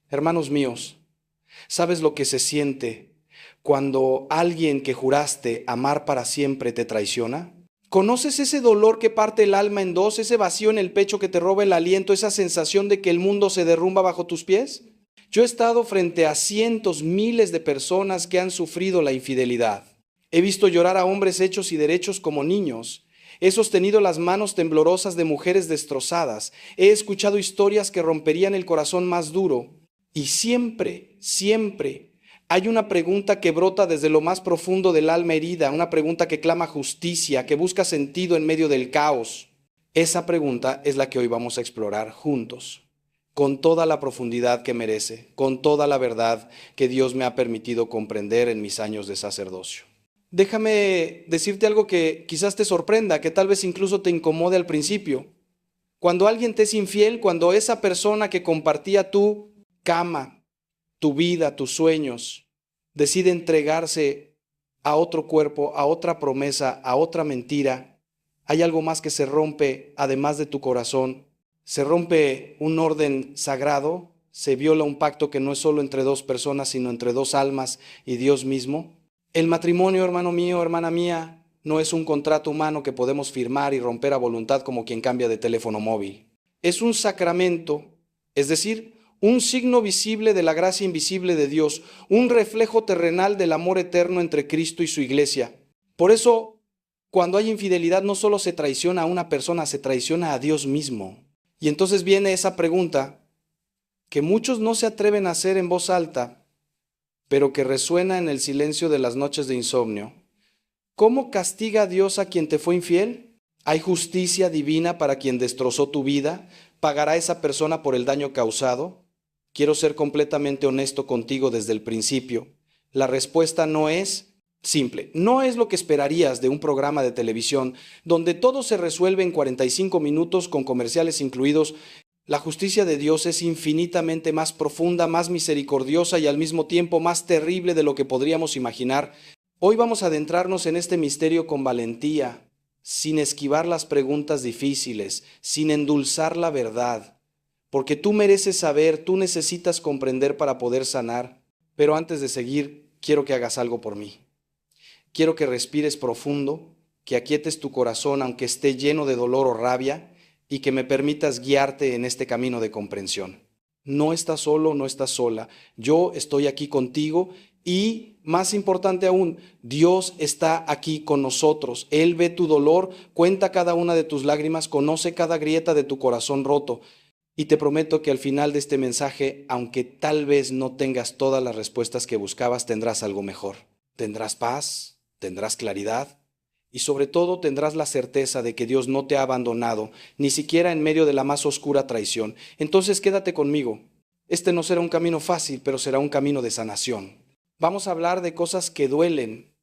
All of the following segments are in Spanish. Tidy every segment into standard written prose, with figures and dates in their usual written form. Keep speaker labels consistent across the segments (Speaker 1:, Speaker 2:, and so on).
Speaker 1: Hermanos míos, ¿sabes lo que se siente cuando alguien que juraste amar para siempre te traiciona? ¿Conoces ese dolor que parte el alma en dos, ese vacío en el pecho que te roba el aliento, esa sensación de que el mundo se derrumba bajo tus pies? Yo he estado frente a cientos, miles de personas que han sufrido la infidelidad. He visto llorar a hombres hechos y derechos como niños. He sostenido las manos temblorosas de mujeres destrozadas. He escuchado historias que romperían el corazón más duro. Y siempre, siempre hay una pregunta que brota desde lo más profundo del alma herida, una pregunta que clama justicia, que busca sentido en medio del caos. Esa pregunta es la que hoy vamos a explorar juntos, con toda la profundidad que merece, con toda la verdad que Dios me ha permitido comprender en mis años de sacerdocio. Déjame decirte algo que quizás te sorprenda, que tal vez incluso te incomode al principio. Cuando alguien te es infiel, cuando esa persona que compartía tu cama, tu vida, tus sueños, decide entregarse a otro cuerpo, a otra promesa, a otra mentira, hay algo más que se rompe además de tu corazón. Se rompe un orden sagrado, se viola un pacto que no es solo entre dos personas, sino entre dos almas y Dios mismo. El matrimonio, hermano mío, hermana mía, no es un contrato humano que podemos firmar y romper a voluntad como quien cambia de teléfono móvil. Es un sacramento, es decir, un signo visible de la gracia invisible de Dios, un reflejo terrenal del amor eterno entre Cristo y su iglesia. Por eso, cuando hay infidelidad, no solo se traiciona a una persona, se traiciona a Dios mismo. Y entonces viene esa pregunta que muchos no se atreven a hacer en voz alta, pero que resuena en el silencio de las noches de insomnio. ¿Cómo castiga Dios a quien te fue infiel? ¿Hay justicia divina para quien destrozó tu vida? ¿Pagará esa persona por el daño causado? Quiero ser completamente honesto contigo desde el principio. La respuesta no es simple. No es lo que esperarías de un programa de televisión donde todo se resuelve en 45 minutos con comerciales incluidos. La justicia de Dios es infinitamente más profunda, más misericordiosa y al mismo tiempo más terrible de lo que podríamos imaginar. Hoy vamos a adentrarnos en este misterio con valentía, sin esquivar las preguntas difíciles, sin endulzar la verdad, porque tú mereces saber, tú necesitas comprender para poder sanar. Pero antes de seguir, quiero que hagas algo por mí. Quiero que respires profundo, que aquietes tu corazón aunque esté lleno de dolor o rabia, y que me permitas guiarte en este camino de comprensión. No estás solo, no estás sola. Yo estoy aquí contigo y, más importante aún, Dios está aquí con nosotros. Él ve tu dolor, cuenta cada una de tus lágrimas, conoce cada grieta de tu corazón roto. Y te prometo que al final de este mensaje, aunque tal vez no tengas todas las respuestas que buscabas, tendrás algo mejor. Tendrás paz, tendrás claridad. Y sobre todo tendrás la certeza de que Dios no te ha abandonado, ni siquiera en medio de la más oscura traición. Entonces quédate conmigo. Este no será un camino fácil, pero será un camino de sanación. Vamos a hablar de cosas que duelen,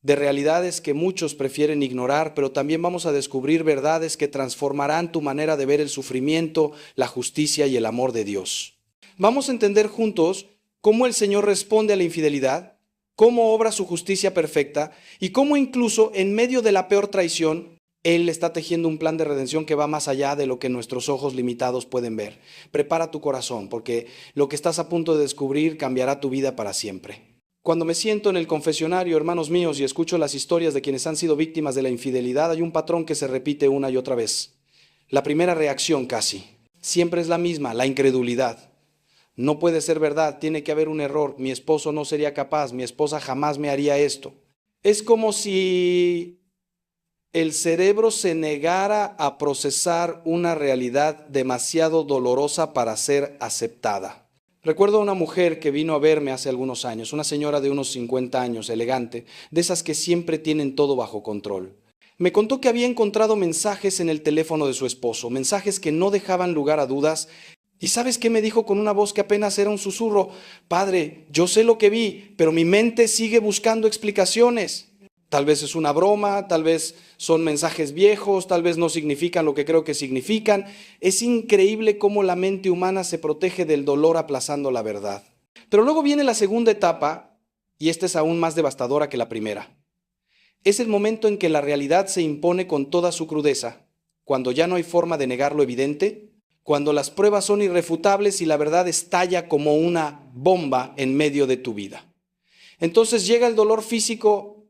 Speaker 1: de realidades que muchos prefieren ignorar, pero también vamos a descubrir verdades que transformarán tu manera de ver el sufrimiento, la justicia y el amor de Dios. Vamos a entender juntos cómo el Señor responde a la infidelidad, cómo obra su justicia perfecta y cómo incluso en medio de la peor traición, Él está tejiendo un plan de redención que va más allá de lo que nuestros ojos limitados pueden ver. Prepara tu corazón, porque lo que estás a punto de descubrir cambiará tu vida para siempre. Cuando me siento en el confesionario, hermanos míos, y escucho las historias de quienes han sido víctimas de la infidelidad, hay un patrón que se repite una y otra vez. La primera reacción casi siempre es la misma, la incredulidad. No puede ser verdad, tiene que haber un error, mi esposo no sería capaz, mi esposa jamás me haría esto. Es como si el cerebro se negara a procesar una realidad demasiado dolorosa para ser aceptada. Recuerdo a una mujer que vino a verme hace algunos años, una señora de unos 50 años, elegante, de esas que siempre tienen todo bajo control. Me contó que había encontrado mensajes en el teléfono de su esposo, mensajes que no dejaban lugar a dudas. ¿Y sabes qué me dijo con una voz que apenas era un susurro? Padre, yo sé lo que vi, pero mi mente sigue buscando explicaciones. Tal vez es una broma, tal vez son mensajes viejos, tal vez no significan lo que creo que significan. Es increíble cómo la mente humana se protege del dolor aplazando la verdad. Pero luego viene la segunda etapa, y esta es aún más devastadora que la primera. Es el momento en que la realidad se impone con toda su crudeza, cuando ya no hay forma de negar lo evidente, cuando las pruebas son irrefutables y la verdad estalla como una bomba en medio de tu vida. Entonces llega el dolor físico.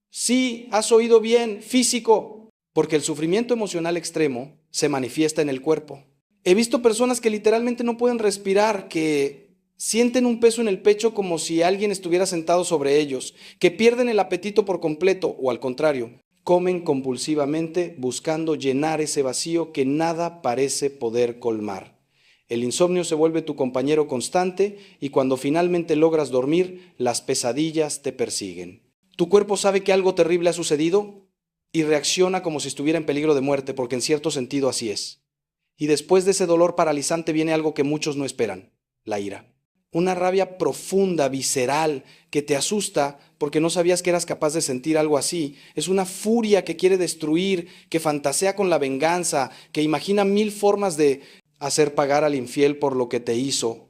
Speaker 1: Sí, has oído bien, físico, porque el sufrimiento emocional extremo se manifiesta en el cuerpo. He visto personas que literalmente no pueden respirar, que sienten un peso en el pecho como si alguien estuviera sentado sobre ellos, que pierden el apetito por completo o al contrario, comen compulsivamente buscando llenar ese vacío que nada parece poder colmar. El insomnio se vuelve tu compañero constante y cuando finalmente logras dormir, las pesadillas te persiguen. Tu cuerpo sabe que algo terrible ha sucedido y reacciona como si estuviera en peligro de muerte, porque en cierto sentido así es. Y después de ese dolor paralizante viene algo que muchos no esperan, la ira. Una rabia profunda, visceral, que te asusta porque no sabías que eras capaz de sentir algo así. Es una furia que quiere destruir, que fantasea con la venganza, que imagina 1000 formas de hacer pagar al infiel por lo que te hizo.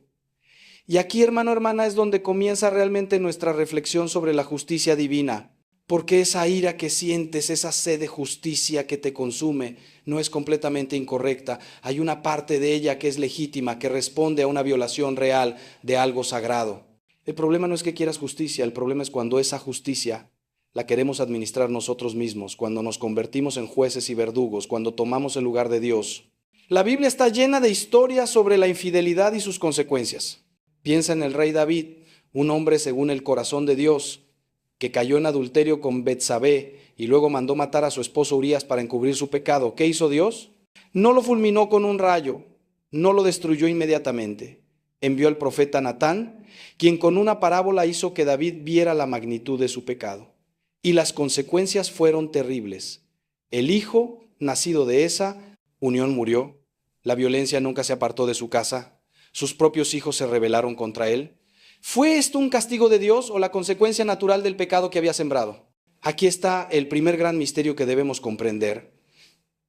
Speaker 1: Y aquí, hermano, hermana, es donde comienza realmente nuestra reflexión sobre la justicia divina. Porque esa ira que sientes, esa sed de justicia que te consume, no es completamente incorrecta. Hay una parte de ella que es legítima, que responde a una violación real de algo sagrado. El problema no es que quieras justicia, el problema es cuando esa justicia la queremos administrar nosotros mismos, cuando nos convertimos en jueces y verdugos, cuando tomamos el lugar de Dios. La Biblia está llena de historias sobre la infidelidad y sus consecuencias. Piensa en el rey David, un hombre según el corazón de Dios, que cayó en adulterio con Betsabé y luego mandó matar a su esposo Urías para encubrir su pecado. ¿Qué hizo Dios? No lo fulminó con un rayo, no lo destruyó inmediatamente. Envió al profeta Natán, quien con una parábola hizo que David viera la magnitud de su pecado. Y las consecuencias fueron terribles. El hijo, nacido de esa unión, murió. La violencia nunca se apartó de su casa. Sus propios hijos se rebelaron contra él. ¿Fue esto un castigo de Dios o la consecuencia natural del pecado que había sembrado? Aquí está el primer gran misterio que debemos comprender.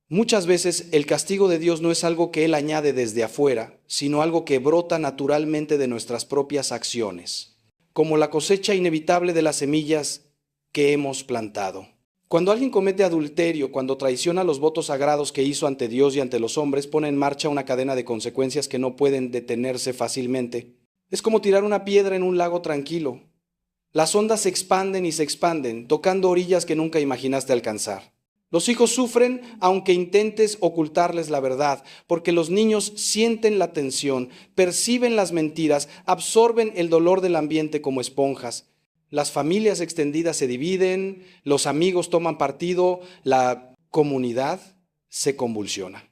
Speaker 1: Muchas veces el castigo de Dios no es algo que Él añade desde afuera, sino algo que brota naturalmente de nuestras propias acciones, como la cosecha inevitable de las semillas que hemos plantado. Cuando alguien comete adulterio, cuando traiciona los votos sagrados que hizo ante Dios y ante los hombres, pone en marcha una cadena de consecuencias que no pueden detenerse fácilmente. Es como tirar una piedra en un lago tranquilo. Las ondas se expanden y se expanden, tocando orillas que nunca imaginaste alcanzar. Los hijos sufren aunque intentes ocultarles la verdad, porque los niños sienten la tensión, perciben las mentiras, absorben el dolor del ambiente como esponjas. Las familias extendidas se dividen, los amigos toman partido, la comunidad se convulsiona.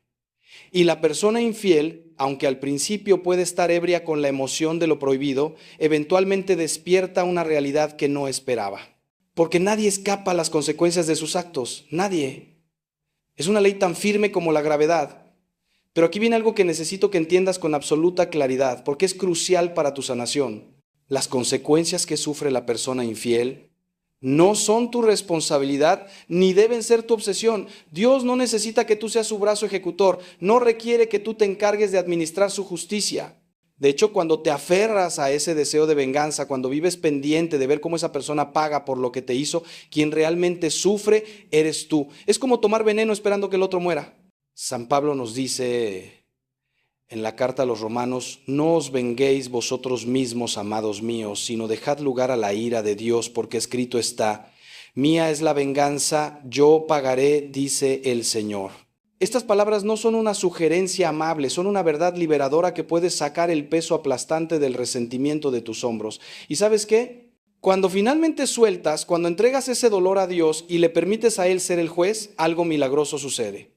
Speaker 1: Y la persona infiel, aunque al principio puede estar ebria con la emoción de lo prohibido, eventualmente despierta una realidad que no esperaba. Porque nadie escapa a las consecuencias de sus actos, nadie. Es una ley tan firme como la gravedad. Pero aquí viene algo que necesito que entiendas con absoluta claridad, porque es crucial para tu sanación. Las consecuencias que sufre la persona infiel no son tu responsabilidad ni deben ser tu obsesión. Dios no necesita que tú seas su brazo ejecutor, no requiere que tú te encargues de administrar su justicia. De hecho, cuando te aferras a ese deseo de venganza, cuando vives pendiente de ver cómo esa persona paga por lo que te hizo, quien realmente sufre eres tú. Es como tomar veneno esperando que el otro muera. San Pablo nos dice en la carta a los Romanos: no os venguéis vosotros mismos, amados míos, sino dejad lugar a la ira de Dios, porque escrito está: mía es la venganza, yo pagaré, dice el Señor. Estas palabras no son una sugerencia amable, son una verdad liberadora que puedes sacar el peso aplastante del resentimiento de tus hombros. ¿Y sabes qué? Cuando finalmente sueltas, cuando entregas ese dolor a Dios y le permites a Él ser el juez, algo milagroso sucede.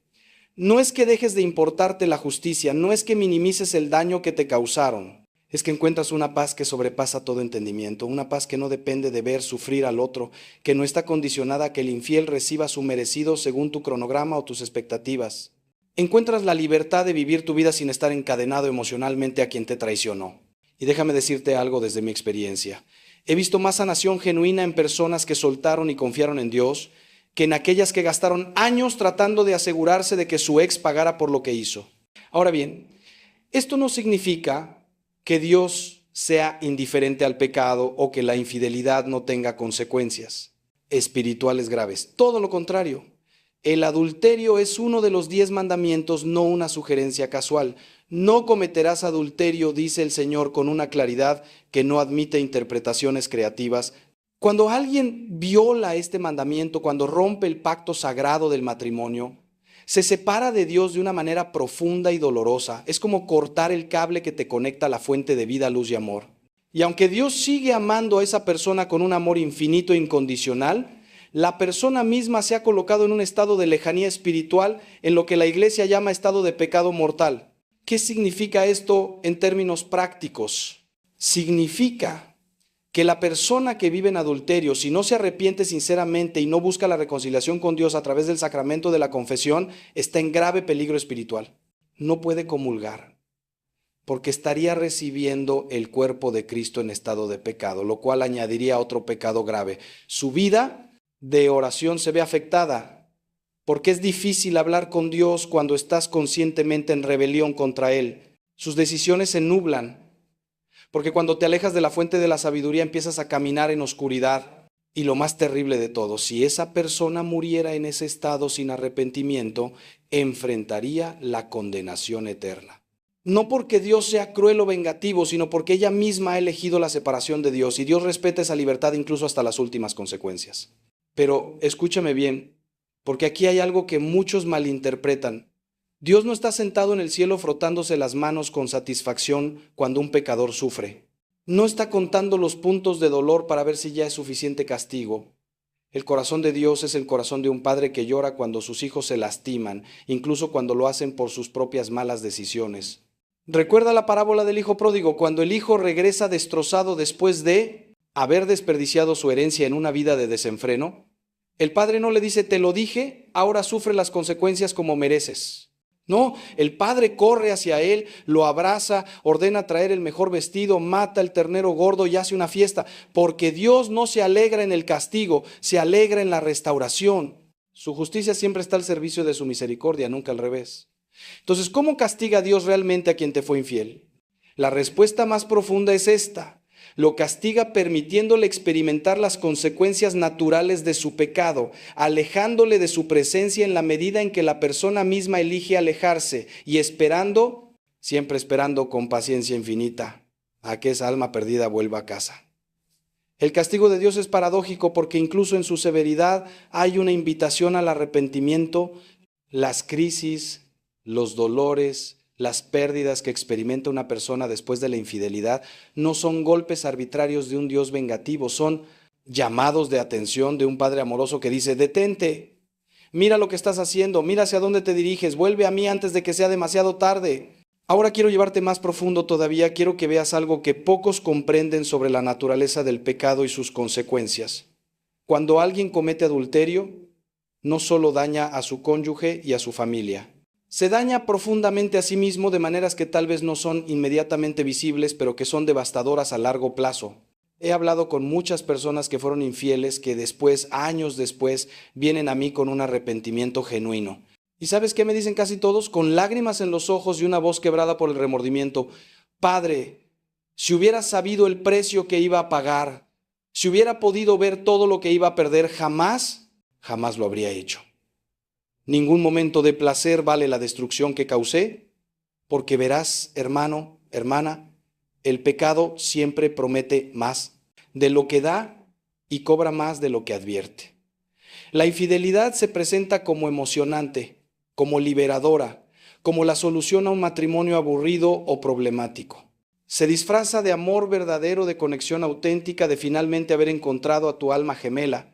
Speaker 1: No es que dejes de importarte la justicia, no es que minimices el daño que te causaron, es que encuentras una paz que sobrepasa todo entendimiento, una paz que no depende de ver sufrir al otro, que no está condicionada a que el infiel reciba su merecido según tu cronograma o tus expectativas. Encuentras la libertad de vivir tu vida sin estar encadenado emocionalmente a quien te traicionó. Y déjame decirte algo desde mi experiencia. He visto más sanación genuina en personas que soltaron y confiaron en Dios que en aquellas que gastaron años tratando de asegurarse de que su ex pagara por lo que hizo. Ahora bien, esto no significa que Dios sea indiferente al pecado o que la infidelidad no tenga consecuencias espirituales graves. Todo lo contrario. El adulterio es uno de los 10 mandamientos, no una sugerencia casual. No cometerás adulterio, dice el Señor con una claridad que no admite interpretaciones creativas. Cuando alguien viola este mandamiento, cuando rompe el pacto sagrado del matrimonio, se separa de Dios de una manera profunda y dolorosa. Es como cortar el cable que te conecta a la fuente de vida, luz y amor. Y aunque Dios sigue amando a esa persona con un amor infinito e incondicional, la persona misma se ha colocado en un estado de lejanía espiritual, en lo que la iglesia llama estado de pecado mortal. ¿Qué significa esto en términos prácticos? Significa que la persona que vive en adulterio, si no se arrepiente sinceramente y no busca la reconciliación con Dios a través del sacramento de la confesión, está en grave peligro espiritual. No puede comulgar, porque estaría recibiendo el cuerpo de Cristo en estado de pecado, lo cual añadiría otro pecado grave. Su vida de oración se ve afectada, porque es difícil hablar con Dios cuando estás conscientemente en rebelión contra Él. Sus decisiones se nublan, porque cuando te alejas de la fuente de la sabiduría empiezas a caminar en oscuridad. Y lo más terrible de todo, si esa persona muriera en ese estado sin arrepentimiento, enfrentaría la condenación eterna. No porque Dios sea cruel o vengativo, sino porque ella misma ha elegido la separación de Dios, y Dios respeta esa libertad incluso hasta las últimas consecuencias. Pero escúchame bien, porque aquí hay algo que muchos malinterpretan. Dios no está sentado en el cielo frotándose las manos con satisfacción cuando un pecador sufre. No está contando los puntos de dolor para ver si ya es suficiente castigo. El corazón de Dios es el corazón de un padre que llora cuando sus hijos se lastiman, incluso cuando lo hacen por sus propias malas decisiones. Recuerda la parábola del hijo pródigo, cuando el hijo regresa destrozado después de haber desperdiciado su herencia en una vida de desenfreno. El padre no le dice, te lo dije, ahora sufre las consecuencias como mereces. No, el padre corre hacia él, lo abraza, ordena traer el mejor vestido, mata el ternero gordo y hace una fiesta, porque Dios no se alegra en el castigo, se alegra en la restauración. Su justicia siempre está al servicio de su misericordia, nunca al revés. Entonces, ¿cómo castiga Dios realmente a quien te fue infiel? La respuesta más profunda es esta. Lo castiga permitiéndole experimentar las consecuencias naturales de su pecado, alejándole de su presencia en la medida en que la persona misma elige alejarse y esperando, siempre esperando con paciencia infinita, a que esa alma perdida vuelva a casa. El castigo de Dios es paradójico porque incluso en su severidad hay una invitación al arrepentimiento. Las crisis, los dolores, las pérdidas que experimenta una persona después de la infidelidad no son golpes arbitrarios de un Dios vengativo, son llamados de atención de un Padre amoroso que dice, detente, mira lo que estás haciendo, mira hacia dónde te diriges, vuelve a mí antes de que sea demasiado tarde. Ahora quiero llevarte más profundo todavía, quiero que veas algo que pocos comprenden sobre la naturaleza del pecado y sus consecuencias. Cuando alguien comete adulterio, no solo daña a su cónyuge y a su familia, se daña profundamente a sí mismo de maneras que tal vez no son inmediatamente visibles, pero que son devastadoras a largo plazo. He hablado con muchas personas que fueron infieles, que después, años después, vienen a mí con un arrepentimiento genuino. ¿Y sabes qué me dicen casi todos? Con lágrimas en los ojos y una voz quebrada por el remordimiento. Padre, si hubiera sabido el precio que iba a pagar, si hubiera podido ver todo lo que iba a perder, jamás lo habría hecho. Ningún momento de placer vale la destrucción que causé, porque verás, hermano, hermana, el pecado siempre promete más de lo que da y cobra más de lo que advierte. La infidelidad se presenta como emocionante, como liberadora, como la solución a un matrimonio aburrido o problemático. Se disfraza de amor verdadero, de conexión auténtica, de finalmente haber encontrado a tu alma gemela.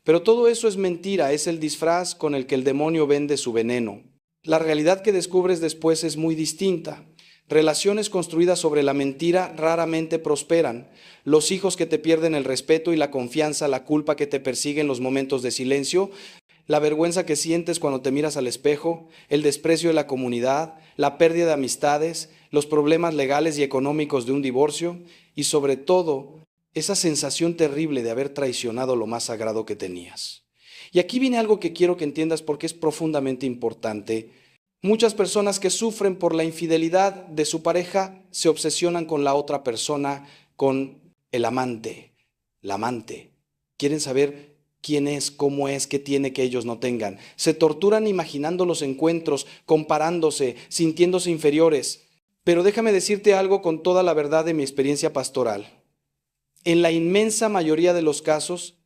Speaker 1: Pero todo eso es mentira, es el disfraz con el que el demonio vende su veneno. La realidad que descubres después es muy distinta. Relaciones construidas sobre la mentira raramente prosperan. Los hijos que te pierden el respeto y la confianza, la culpa que te persigue en los momentos de silencio, la vergüenza que sientes cuando te miras al espejo, el desprecio de la comunidad, la pérdida de amistades, los problemas legales y económicos de un divorcio y sobre todo, esa sensación terrible de haber traicionado lo más sagrado que tenías. Y aquí viene algo que quiero que entiendas porque es profundamente importante. Muchas personas que sufren por la infidelidad de su pareja se obsesionan con la otra persona, con el amante, la amante. Quieren saber quién es, cómo es, qué tiene que ellos no tengan. Se torturan imaginando los encuentros, comparándose, sintiéndose inferiores. Pero déjame decirte algo con toda la verdad de mi experiencia pastoral. En la inmensa mayoría de los casos,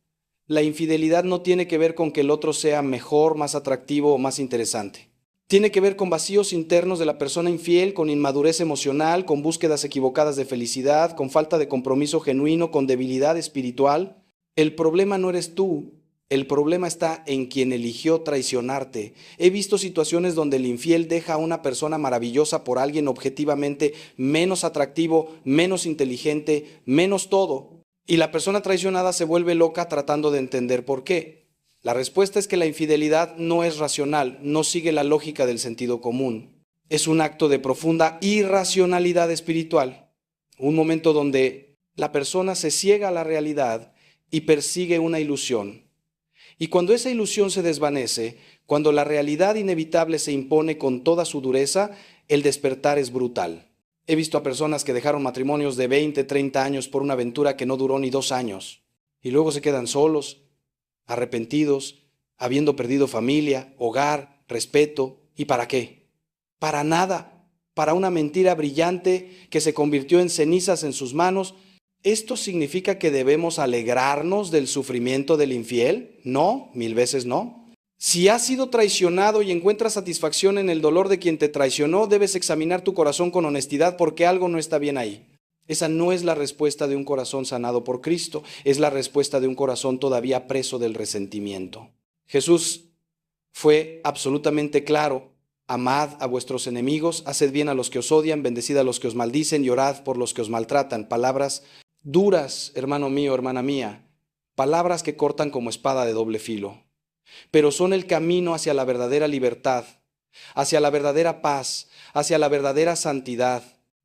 Speaker 1: la infidelidad no tiene que ver con que el otro sea mejor, más atractivo o más interesante. Tiene que ver con vacíos internos de la persona infiel, con inmadurez emocional, con búsquedas equivocadas de felicidad, con falta de compromiso genuino, con debilidad espiritual. El problema no eres tú, el problema está en quien eligió traicionarte. He visto situaciones donde el infiel deja a una persona maravillosa por alguien objetivamente menos atractivo, menos inteligente, menos todo. Y la persona traicionada se vuelve loca tratando de entender por qué. La respuesta es que la infidelidad no es racional, no sigue la lógica del sentido común. Es un acto de profunda irracionalidad espiritual. Un momento donde la persona se ciega a la realidad y persigue una ilusión. Y cuando esa ilusión se desvanece, cuando la realidad inevitable se impone con toda su dureza, el despertar es brutal. He visto a personas que dejaron matrimonios de 20, 30 años por una aventura que no duró ni 2 años. Y luego se quedan solos, arrepentidos, habiendo perdido familia, hogar, respeto. ¿Y para qué? Para nada. Para una mentira brillante que se convirtió en cenizas en sus manos. ¿Esto significa que debemos alegrarnos del sufrimiento del infiel? No, 1000 veces no. Si has sido traicionado y encuentras satisfacción en el dolor de quien te traicionó, debes examinar tu corazón con honestidad porque algo no está bien ahí. Esa no es la respuesta de un corazón sanado por Cristo, es la respuesta de un corazón todavía preso del resentimiento. Jesús fue absolutamente claro: amad a vuestros enemigos, haced bien a los que os odian, bendecid a los que os maldicen y orad por los que os maltratan. Palabras duras, hermano mío, hermana mía, palabras que cortan como espada de doble filo, pero son el camino hacia la verdadera libertad, hacia la verdadera paz, hacia la verdadera santidad.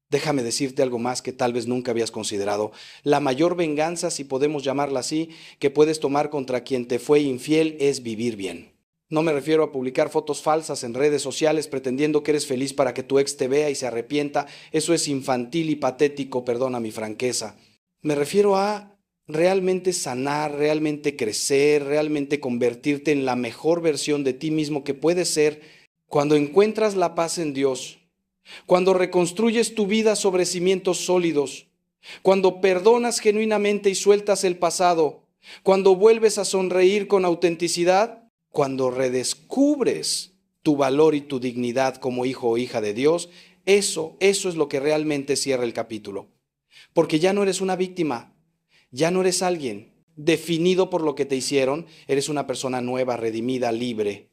Speaker 1: Déjame decirte algo más que tal vez nunca habías considerado. La mayor venganza, si podemos llamarla así, que puedes tomar contra quien te fue infiel es vivir bien. No me refiero a publicar fotos falsas en redes sociales pretendiendo que eres feliz para que tu ex te vea y se arrepienta. Eso es infantil y patético, perdona mi franqueza. Me refiero a realmente sanar, realmente crecer, realmente convertirte en la mejor versión de ti mismo que puedes ser cuando encuentras la paz en Dios. Cuando reconstruyes tu vida sobre cimientos sólidos, cuando perdonas genuinamente y sueltas el pasado, cuando vuelves a sonreír con autenticidad, cuando redescubres tu valor y tu dignidad como hijo o hija de Dios, eso es lo que realmente cierra el capítulo. Porque ya no eres una víctima, ya no eres alguien definido por lo que te hicieron, eres una persona nueva, redimida, libre.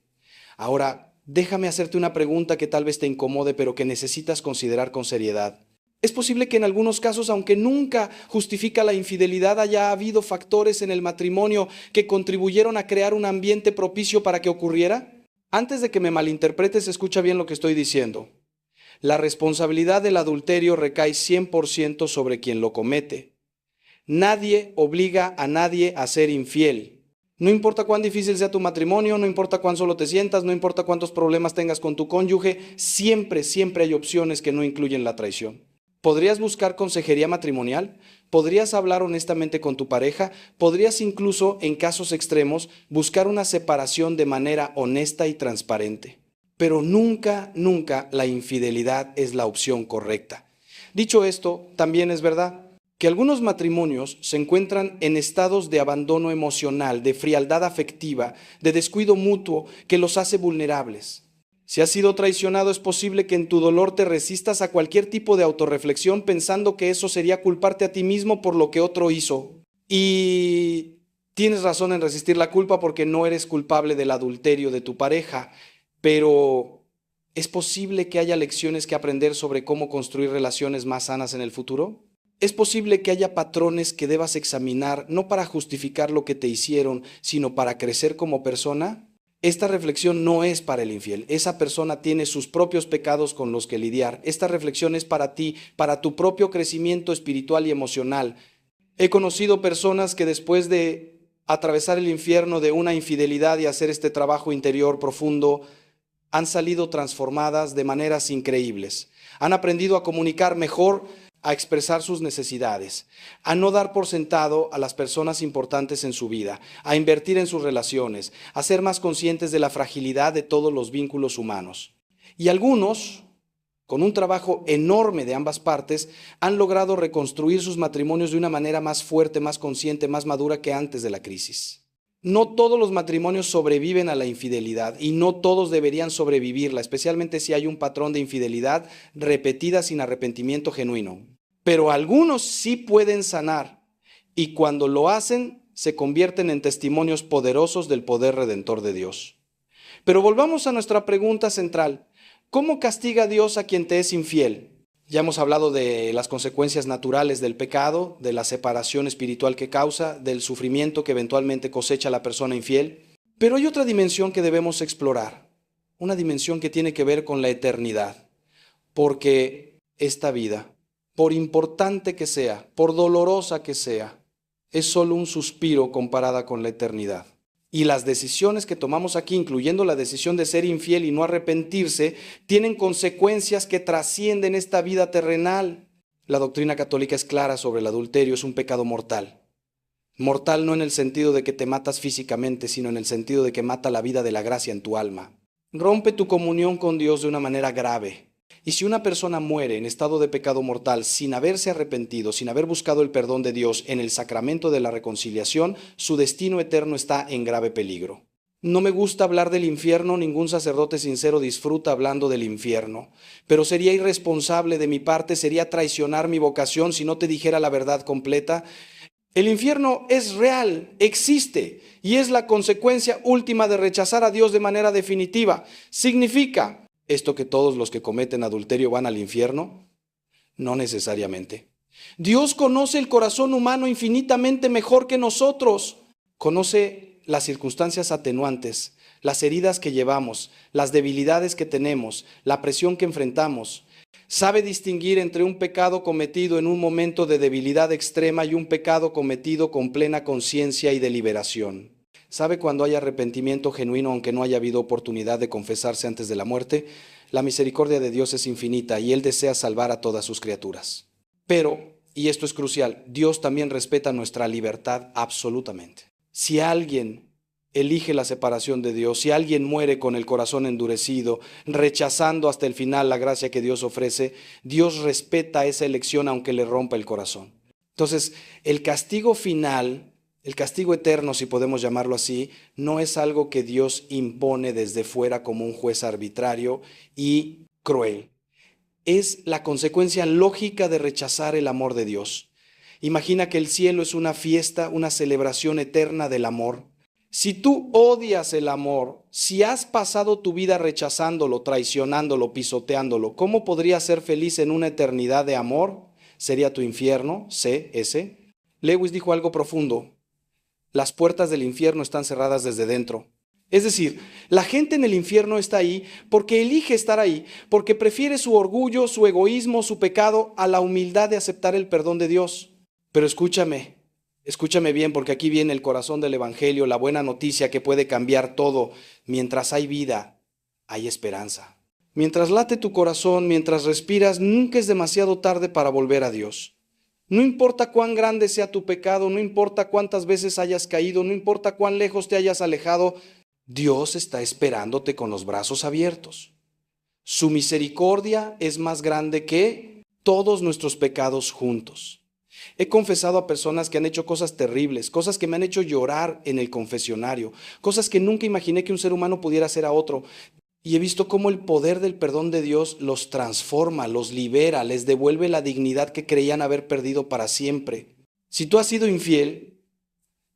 Speaker 1: Ahora, déjame hacerte una pregunta que tal vez te incomode, pero que necesitas considerar con seriedad. ¿Es posible que en algunos casos, aunque nunca justifica la infidelidad, haya habido factores en el matrimonio que contribuyeron a crear un ambiente propicio para que ocurriera? Antes de que me malinterpretes, escucha bien lo que estoy diciendo. La responsabilidad del adulterio recae 100% sobre quien lo comete. Nadie obliga a nadie a ser infiel. No importa cuán difícil sea tu matrimonio, no importa cuán solo te sientas, no importa cuántos problemas tengas con tu cónyuge, siempre hay opciones que no incluyen la traición. ¿Podrías buscar consejería matrimonial? ¿Podrías hablar honestamente con tu pareja? ¿Podrías incluso, en casos extremos, buscar una separación de manera honesta y transparente? Pero nunca la infidelidad es la opción correcta. Dicho esto, también es verdad que algunos matrimonios se encuentran en estados de abandono emocional, de frialdad afectiva, de descuido mutuo que los hace vulnerables. Si has sido traicionado, es posible que en tu dolor te resistas a cualquier tipo de autorreflexión pensando que eso sería culparte a ti mismo por lo que otro hizo. Y tienes razón en resistir la culpa porque no eres culpable del adulterio de tu pareja, pero ¿es posible que haya lecciones que aprender sobre cómo construir relaciones más sanas en el futuro? Es posible que haya patrones que debas examinar, no para justificar lo que te hicieron, sino para crecer como persona. Esta reflexión no es para el infiel. Esa persona tiene sus propios pecados con los que lidiar. Esta reflexión es para ti, para tu propio crecimiento espiritual y emocional. He conocido personas que después de atravesar el infierno de una infidelidad y hacer este trabajo interior profundo, han salido transformadas de maneras increíbles. Han aprendido a comunicar mejor a expresar sus necesidades, a no dar por sentado a las personas importantes en su vida, a invertir en sus relaciones, a ser más conscientes de la fragilidad de todos los vínculos humanos. Y algunos, con un trabajo enorme de ambas partes, han logrado reconstruir sus matrimonios de una manera más fuerte, más consciente, más madura que antes de la crisis. No todos los matrimonios sobreviven a la infidelidad y no todos deberían sobrevivirla, especialmente si hay un patrón de infidelidad repetida sin arrepentimiento genuino. Pero algunos sí pueden sanar y cuando lo hacen se convierten en testimonios poderosos del poder redentor de Dios. Pero volvamos a nuestra pregunta central. ¿Cómo castiga Dios a quien te es infiel? Ya hemos hablado de las consecuencias naturales del pecado, de la separación espiritual que causa, del sufrimiento que eventualmente cosecha la persona infiel. Pero hay otra dimensión que debemos explorar, una dimensión que tiene que ver con la eternidad. Porque esta vida, por importante que sea, por dolorosa que sea, es solo un suspiro comparada con la eternidad. Y las decisiones que tomamos aquí, incluyendo la decisión de ser infiel y no arrepentirse, tienen consecuencias que trascienden esta vida terrenal. La doctrina católica es clara sobre el adulterio, es un pecado mortal. Mortal no en el sentido de que te matas físicamente, sino en el sentido de que mata la vida de la gracia en tu alma. Rompe tu comunión con Dios de una manera grave. Y si una persona muere en estado de pecado mortal sin haberse arrepentido, sin haber buscado el perdón de Dios en el sacramento de la reconciliación, su destino eterno está en grave peligro. No me gusta hablar del infierno, ningún sacerdote sincero disfruta hablando del infierno, pero sería irresponsable de mi parte, sería traicionar mi vocación si no te dijera la verdad completa. El infierno es real, existe, y es la consecuencia última de rechazar a Dios de manera definitiva. Significa ¿esto que todos los que cometen adulterio van al infierno? No necesariamente. Dios conoce el corazón humano infinitamente mejor que nosotros. Conoce las circunstancias atenuantes, las heridas que llevamos, las debilidades que tenemos, la presión que enfrentamos. Sabe distinguir entre un pecado cometido en un momento de debilidad extrema y un pecado cometido con plena conciencia y deliberación. ¿Sabe cuando hay arrepentimiento genuino aunque no haya habido oportunidad de confesarse antes de la muerte? La misericordia de Dios es infinita y Él desea salvar a todas sus criaturas. Pero, y esto es crucial, Dios también respeta nuestra libertad absolutamente. Si alguien elige la separación de Dios, si alguien muere con el corazón endurecido, rechazando hasta el final la gracia que Dios ofrece, Dios respeta esa elección aunque le rompa el corazón. Entonces, el castigo final, el castigo eterno, si podemos llamarlo así, no es algo que Dios impone desde fuera como un juez arbitrario y cruel. Es la consecuencia lógica de rechazar el amor de Dios. Imagina que el cielo es una fiesta, una celebración eterna del amor. Si tú odias el amor, si has pasado tu vida rechazándolo, traicionándolo, pisoteándolo, ¿cómo podrías ser feliz en una eternidad de amor? ¿Sería tu infierno? Sé ese. Lewis dijo algo profundo. Las puertas del infierno están cerradas desde dentro. Es decir, la gente en el infierno está ahí porque elige estar ahí, porque prefiere su orgullo, su egoísmo, su pecado a la humildad de aceptar el perdón de Dios. Pero escúchame bien, porque aquí viene el corazón del Evangelio, la buena noticia que puede cambiar todo. Mientras hay vida, hay esperanza. Mientras late tu corazón, mientras respiras, nunca es demasiado tarde para volver a Dios. No importa cuán grande sea tu pecado, no importa cuántas veces hayas caído, no importa cuán lejos te hayas alejado, Dios está esperándote con los brazos abiertos. Su misericordia es más grande que todos nuestros pecados juntos. He confesado a personas que han hecho cosas terribles, cosas que me han hecho llorar en el confesionario, cosas que nunca imaginé que un ser humano pudiera hacer a otro. Y he visto cómo el poder del perdón de Dios los transforma, los libera, les devuelve la dignidad que creían haber perdido para siempre. Si tú has sido infiel,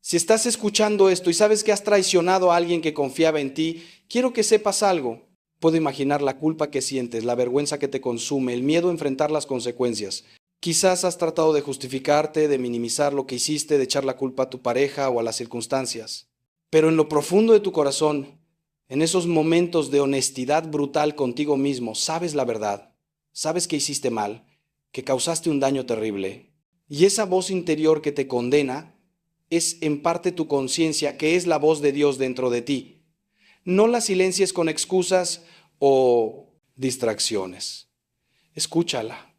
Speaker 1: si estás escuchando esto y sabes que has traicionado a alguien que confiaba en ti, quiero que sepas algo. Puedo imaginar la culpa que sientes, la vergüenza que te consume, el miedo a enfrentar las consecuencias. Quizás has tratado de justificarte, de minimizar lo que hiciste, de echar la culpa a tu pareja o a las circunstancias. Pero en lo profundo de tu corazón, en esos momentos de honestidad brutal contigo mismo, sabes la verdad, sabes que hiciste mal, que causaste un daño terrible. Y esa voz interior que te condena es en parte tu conciencia, que es la voz de Dios dentro de ti. No la silencies con excusas o distracciones. Escúchala.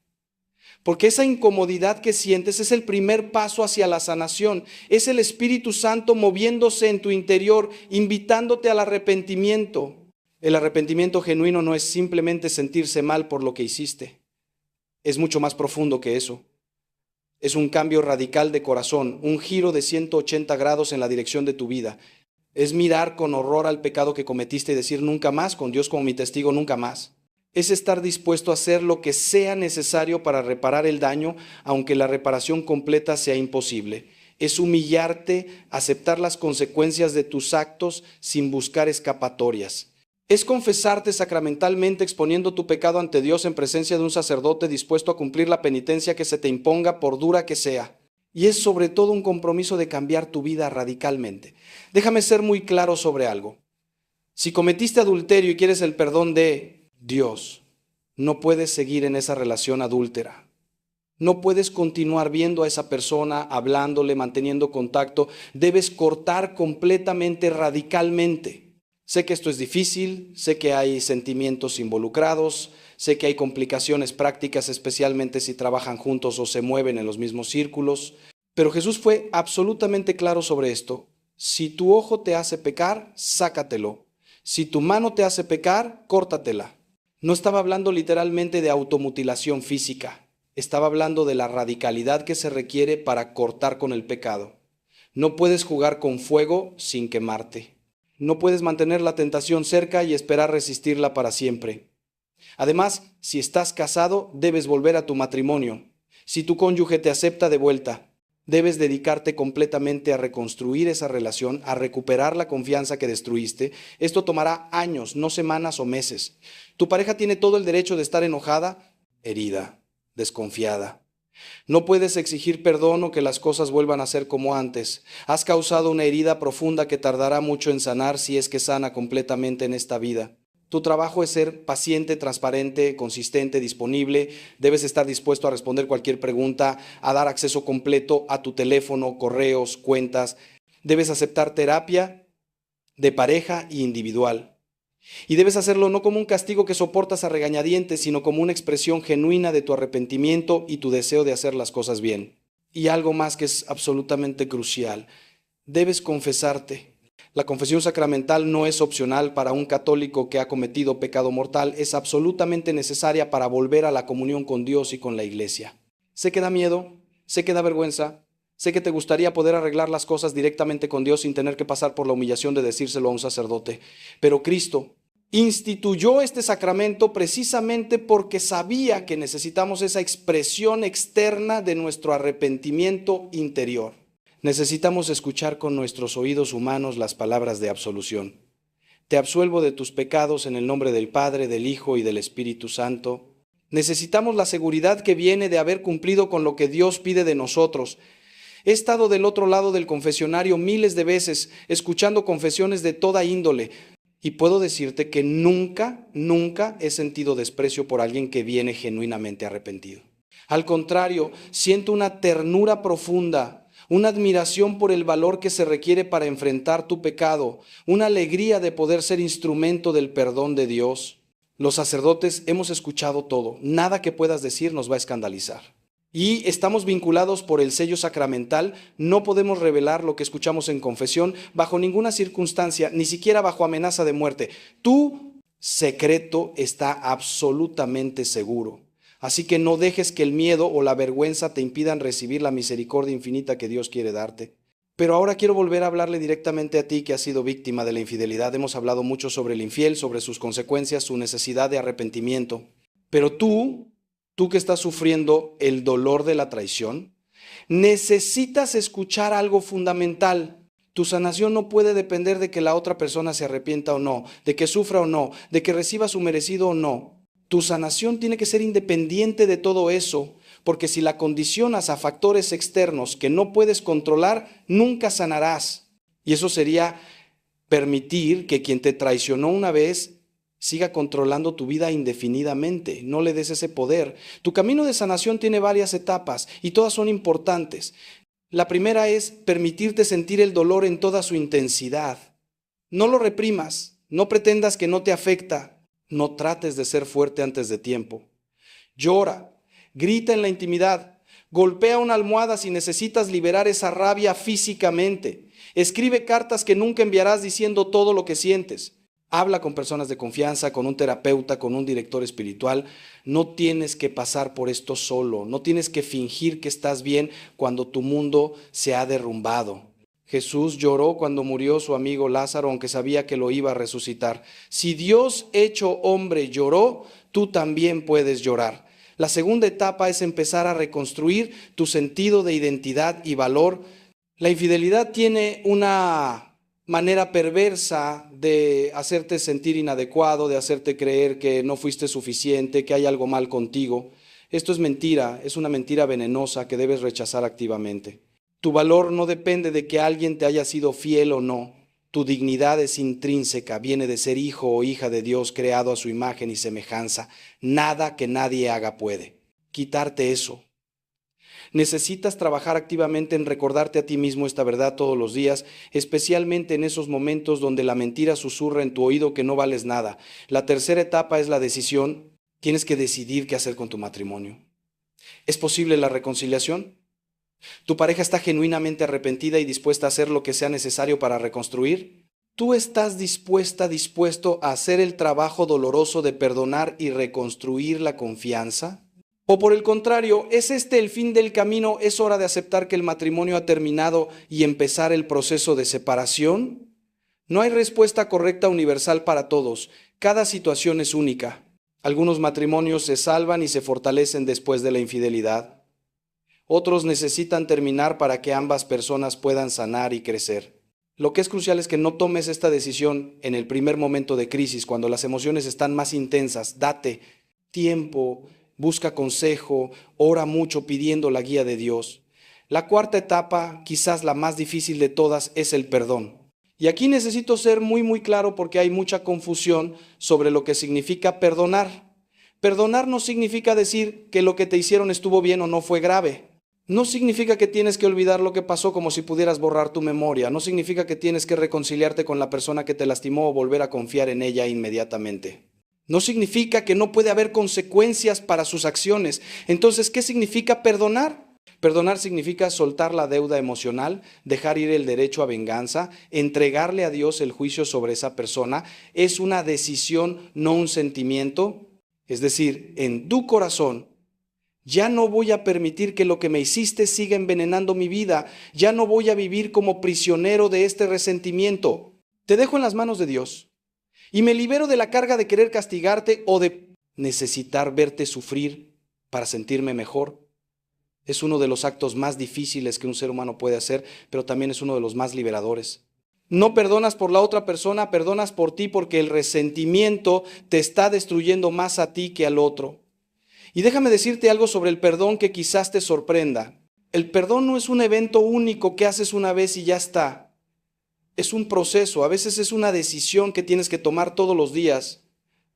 Speaker 1: Porque esa incomodidad que sientes es el primer paso hacia la sanación. Es el Espíritu Santo moviéndose en tu interior, invitándote al arrepentimiento. El arrepentimiento genuino no es simplemente sentirse mal por lo que hiciste. Es mucho más profundo que eso. Es un cambio radical de corazón, un giro de 180 grados en la dirección de tu vida. Es mirar con horror al pecado que cometiste y decir nunca más, con Dios como mi testigo, nunca más. Es estar dispuesto a hacer lo que sea necesario para reparar el daño, aunque la reparación completa sea imposible. Es humillarte, aceptar las consecuencias de tus actos sin buscar escapatorias. Es confesarte sacramentalmente exponiendo tu pecado ante Dios en presencia de un sacerdote dispuesto a cumplir la penitencia que se te imponga por dura que sea. Y es sobre todo un compromiso de cambiar tu vida radicalmente. Déjame ser muy claro sobre algo. Si cometiste adulterio y quieres el perdón de Dios, no puedes seguir en esa relación adúltera. No puedes continuar viendo a esa persona, hablándole, manteniendo contacto. Debes cortar completamente, radicalmente. Sé que esto es difícil, sé que hay sentimientos involucrados, sé que hay complicaciones prácticas, especialmente si trabajan juntos o se mueven en los mismos círculos. Pero Jesús fue absolutamente claro sobre esto. Si tu ojo te hace pecar, sácatelo. Si tu mano te hace pecar, córtatela. No estaba hablando literalmente de automutilación física. Estaba hablando de la radicalidad que se requiere para cortar con el pecado. No puedes jugar con fuego sin quemarte. No puedes mantener la tentación cerca y esperar resistirla para siempre. Además, si estás casado, debes volver a tu matrimonio. Si tu cónyuge te acepta de vuelta, debes dedicarte completamente a reconstruir esa relación, a recuperar la confianza que destruiste. Esto tomará años, no semanas o meses. Tu pareja tiene todo el derecho de estar enojada, herida, desconfiada. No puedes exigir perdón o que las cosas vuelvan a ser como antes. Has causado una herida profunda que tardará mucho en sanar si es que sana completamente en esta vida. Tu trabajo es ser paciente, transparente, consistente, disponible. Debes estar dispuesto a responder cualquier pregunta, a dar acceso completo a tu teléfono, correos, cuentas. Debes aceptar terapia de pareja e individual. Y debes hacerlo no como un castigo que soportas a regañadientes, sino como una expresión genuina de tu arrepentimiento y tu deseo de hacer las cosas bien. Y algo más que es absolutamente crucial. Debes confesarte. La confesión sacramental no es opcional para un católico que ha cometido pecado mortal, es absolutamente necesaria para volver a la comunión con Dios y con la Iglesia. Sé que da miedo, sé que da vergüenza, sé que te gustaría poder arreglar las cosas directamente con Dios sin tener que pasar por la humillación de decírselo a un sacerdote, pero Cristo instituyó este sacramento precisamente porque sabía que necesitamos esa expresión externa de nuestro arrepentimiento interior. Necesitamos escuchar con nuestros oídos humanos las palabras de absolución. Te absuelvo de tus pecados en el nombre del Padre, del Hijo y del Espíritu Santo. Necesitamos la seguridad que viene de haber cumplido con lo que Dios pide de nosotros. He estado del otro lado del confesionario miles de veces, escuchando confesiones de toda índole, y puedo decirte que nunca he sentido desprecio por alguien que viene genuinamente arrepentido. Al contrario, siento una ternura profunda, una admiración por el valor que se requiere para enfrentar tu pecado, una alegría de poder ser instrumento del perdón de Dios. Los sacerdotes hemos escuchado todo, nada que puedas decir nos va a escandalizar. Y estamos vinculados por el sello sacramental, no podemos revelar lo que escuchamos en confesión bajo ninguna circunstancia, ni siquiera bajo amenaza de muerte. Tu secreto está absolutamente seguro. Así que no dejes que el miedo o la vergüenza te impidan recibir la misericordia infinita que Dios quiere darte. Pero ahora quiero volver a hablarle directamente a ti que has sido víctima de la infidelidad. Hemos hablado mucho sobre el infiel, sobre sus consecuencias, su necesidad de arrepentimiento. Pero tú que estás sufriendo el dolor de la traición, necesitas escuchar algo fundamental. Tu sanación no puede depender de que la otra persona se arrepienta o no, de que sufra o no, de que reciba su merecido o no. Tu sanación tiene que ser independiente de todo eso, porque si la condicionas a factores externos que no puedes controlar, nunca sanarás. Y eso sería permitir que quien te traicionó una vez siga controlando tu vida indefinidamente. No le des ese poder. Tu camino de sanación tiene varias etapas y todas son importantes. La primera es permitirte sentir el dolor en toda su intensidad. No lo reprimas, no pretendas que no te afecta. No trates de ser fuerte antes de tiempo. Llora, grita en la intimidad, golpea una almohada si necesitas liberar esa rabia físicamente, escribe cartas que nunca enviarás diciendo todo lo que sientes. Habla con personas de confianza, con un terapeuta, con un director espiritual. No tienes que pasar por esto solo, no tienes que fingir que estás bien cuando tu mundo se ha derrumbado. Jesús lloró cuando murió su amigo Lázaro, aunque sabía que lo iba a resucitar. Si Dios hecho hombre lloró, tú también puedes llorar. La segunda etapa es empezar a reconstruir tu sentido de identidad y valor. La infidelidad tiene una manera perversa de hacerte sentir inadecuado, de hacerte creer que no fuiste suficiente, que hay algo mal contigo. Esto es mentira, es una mentira venenosa que debes rechazar activamente. Tu valor no depende de que alguien te haya sido fiel o no. Tu dignidad es intrínseca, viene de ser hijo o hija de Dios creado a su imagen y semejanza. Nada que nadie haga puede quitarte eso. Necesitas trabajar activamente en recordarte a ti mismo esta verdad todos los días, especialmente en esos momentos donde la mentira susurra en tu oído que no vales nada. La tercera etapa es la decisión. Tienes que decidir qué hacer con tu matrimonio. ¿Es posible la reconciliación? ¿Tu pareja está genuinamente arrepentida y dispuesta a hacer lo que sea necesario para reconstruir? ¿Tú estás dispuesto a hacer el trabajo doloroso de perdonar y reconstruir la confianza? ¿O por el contrario, es este el fin del camino? ¿Es hora de aceptar que el matrimonio ha terminado y empezar el proceso de separación? No hay respuesta correcta universal para todos. Cada situación es única. Algunos matrimonios se salvan y se fortalecen después de la infidelidad. Otros necesitan terminar para que ambas personas puedan sanar y crecer. Lo que es crucial es que no tomes esta decisión en el primer momento de crisis, cuando las emociones están más intensas. Date tiempo, busca consejo, ora mucho pidiendo la guía de Dios. La cuarta etapa, quizás la más difícil de todas, es el perdón. Y aquí necesito ser muy claro porque hay mucha confusión sobre lo que significa perdonar. Perdonar no significa decir que lo que te hicieron estuvo bien o no fue grave. No significa que tienes que olvidar lo que pasó como si pudieras borrar tu memoria. No significa que tienes que reconciliarte con la persona que te lastimó o volver a confiar en ella inmediatamente. No significa que no puede haber consecuencias para sus acciones. Entonces, ¿qué significa perdonar? Perdonar significa soltar la deuda emocional, dejar ir el derecho a venganza, entregarle a Dios el juicio sobre esa persona. Es una decisión, no un sentimiento. Es decir, en tu corazón, ya no voy a permitir que lo que me hiciste siga envenenando mi vida. Ya no voy a vivir como prisionero de este resentimiento. Te dejo en las manos de Dios y me libero de la carga de querer castigarte o de necesitar verte sufrir para sentirme mejor. Es uno de los actos más difíciles que un ser humano puede hacer, pero también es uno de los más liberadores. No perdonas por la otra persona, perdonas por ti porque el resentimiento te está destruyendo más a ti que al otro. Y déjame decirte algo sobre el perdón que quizás te sorprenda. El perdón no es un evento único que haces una vez y ya está. Es un proceso, a veces es una decisión que tienes que tomar todos los días,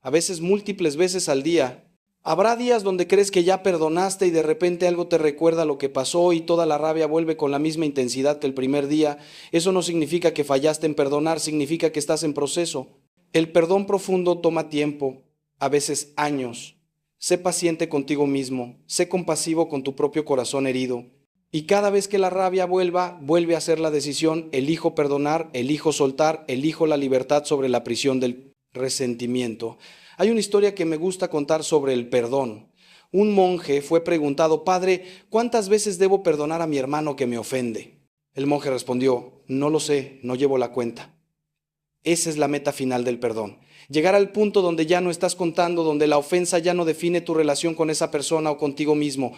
Speaker 1: a veces múltiples veces al día. Habrá días donde crees que ya perdonaste y de repente algo te recuerda lo que pasó y toda la rabia vuelve con la misma intensidad que el primer día. Eso no significa que fallaste en perdonar, significa que estás en proceso. El perdón profundo toma tiempo, a veces años. Sé paciente contigo mismo, sé compasivo con tu propio corazón herido. Y cada vez que la rabia vuelve a hacer la decisión, elijo perdonar, elijo soltar, elijo la libertad sobre la prisión del resentimiento. Hay una historia que me gusta contar sobre el perdón. Un monje fue preguntado: Padre, ¿cuántas veces debo perdonar a mi hermano que me ofende? El monje respondió: no lo sé, no llevo la cuenta. Esa es la meta final del perdón. Llegar al punto donde ya no estás contando, donde la ofensa ya no define tu relación con esa persona o contigo mismo.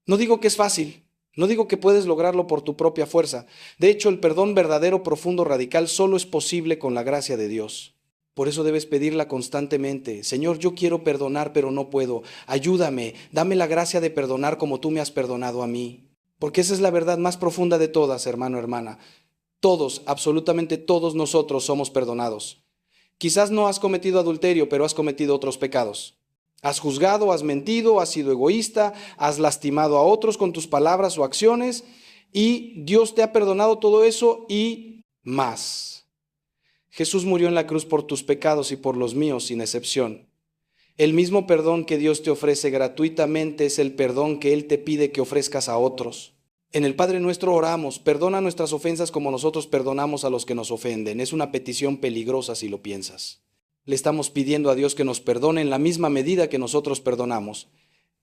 Speaker 1: No digo que es fácil, no digo que puedes lograrlo por tu propia fuerza. De hecho, el perdón verdadero, profundo, radical, solo es posible con la gracia de Dios. Por eso debes pedirla constantemente. Señor, yo quiero perdonar, pero no puedo. Ayúdame, dame la gracia de perdonar como tú me has perdonado a mí. Porque esa es la verdad más profunda de todas, hermano, hermana. Todos, absolutamente todos nosotros somos perdonados. Quizás no has cometido adulterio, pero has cometido otros pecados. Has juzgado, has mentido, has sido egoísta, has lastimado a otros con tus palabras o acciones, y Dios te ha perdonado todo eso y más. Jesús murió en la cruz por tus pecados y por los míos sin excepción. El mismo perdón que Dios te ofrece gratuitamente es el perdón que Él te pide que ofrezcas a otros. En el Padre Nuestro oramos, perdona nuestras ofensas como nosotros perdonamos a los que nos ofenden. Es una petición peligrosa si lo piensas. Le estamos pidiendo a Dios que nos perdone en la misma medida que nosotros perdonamos.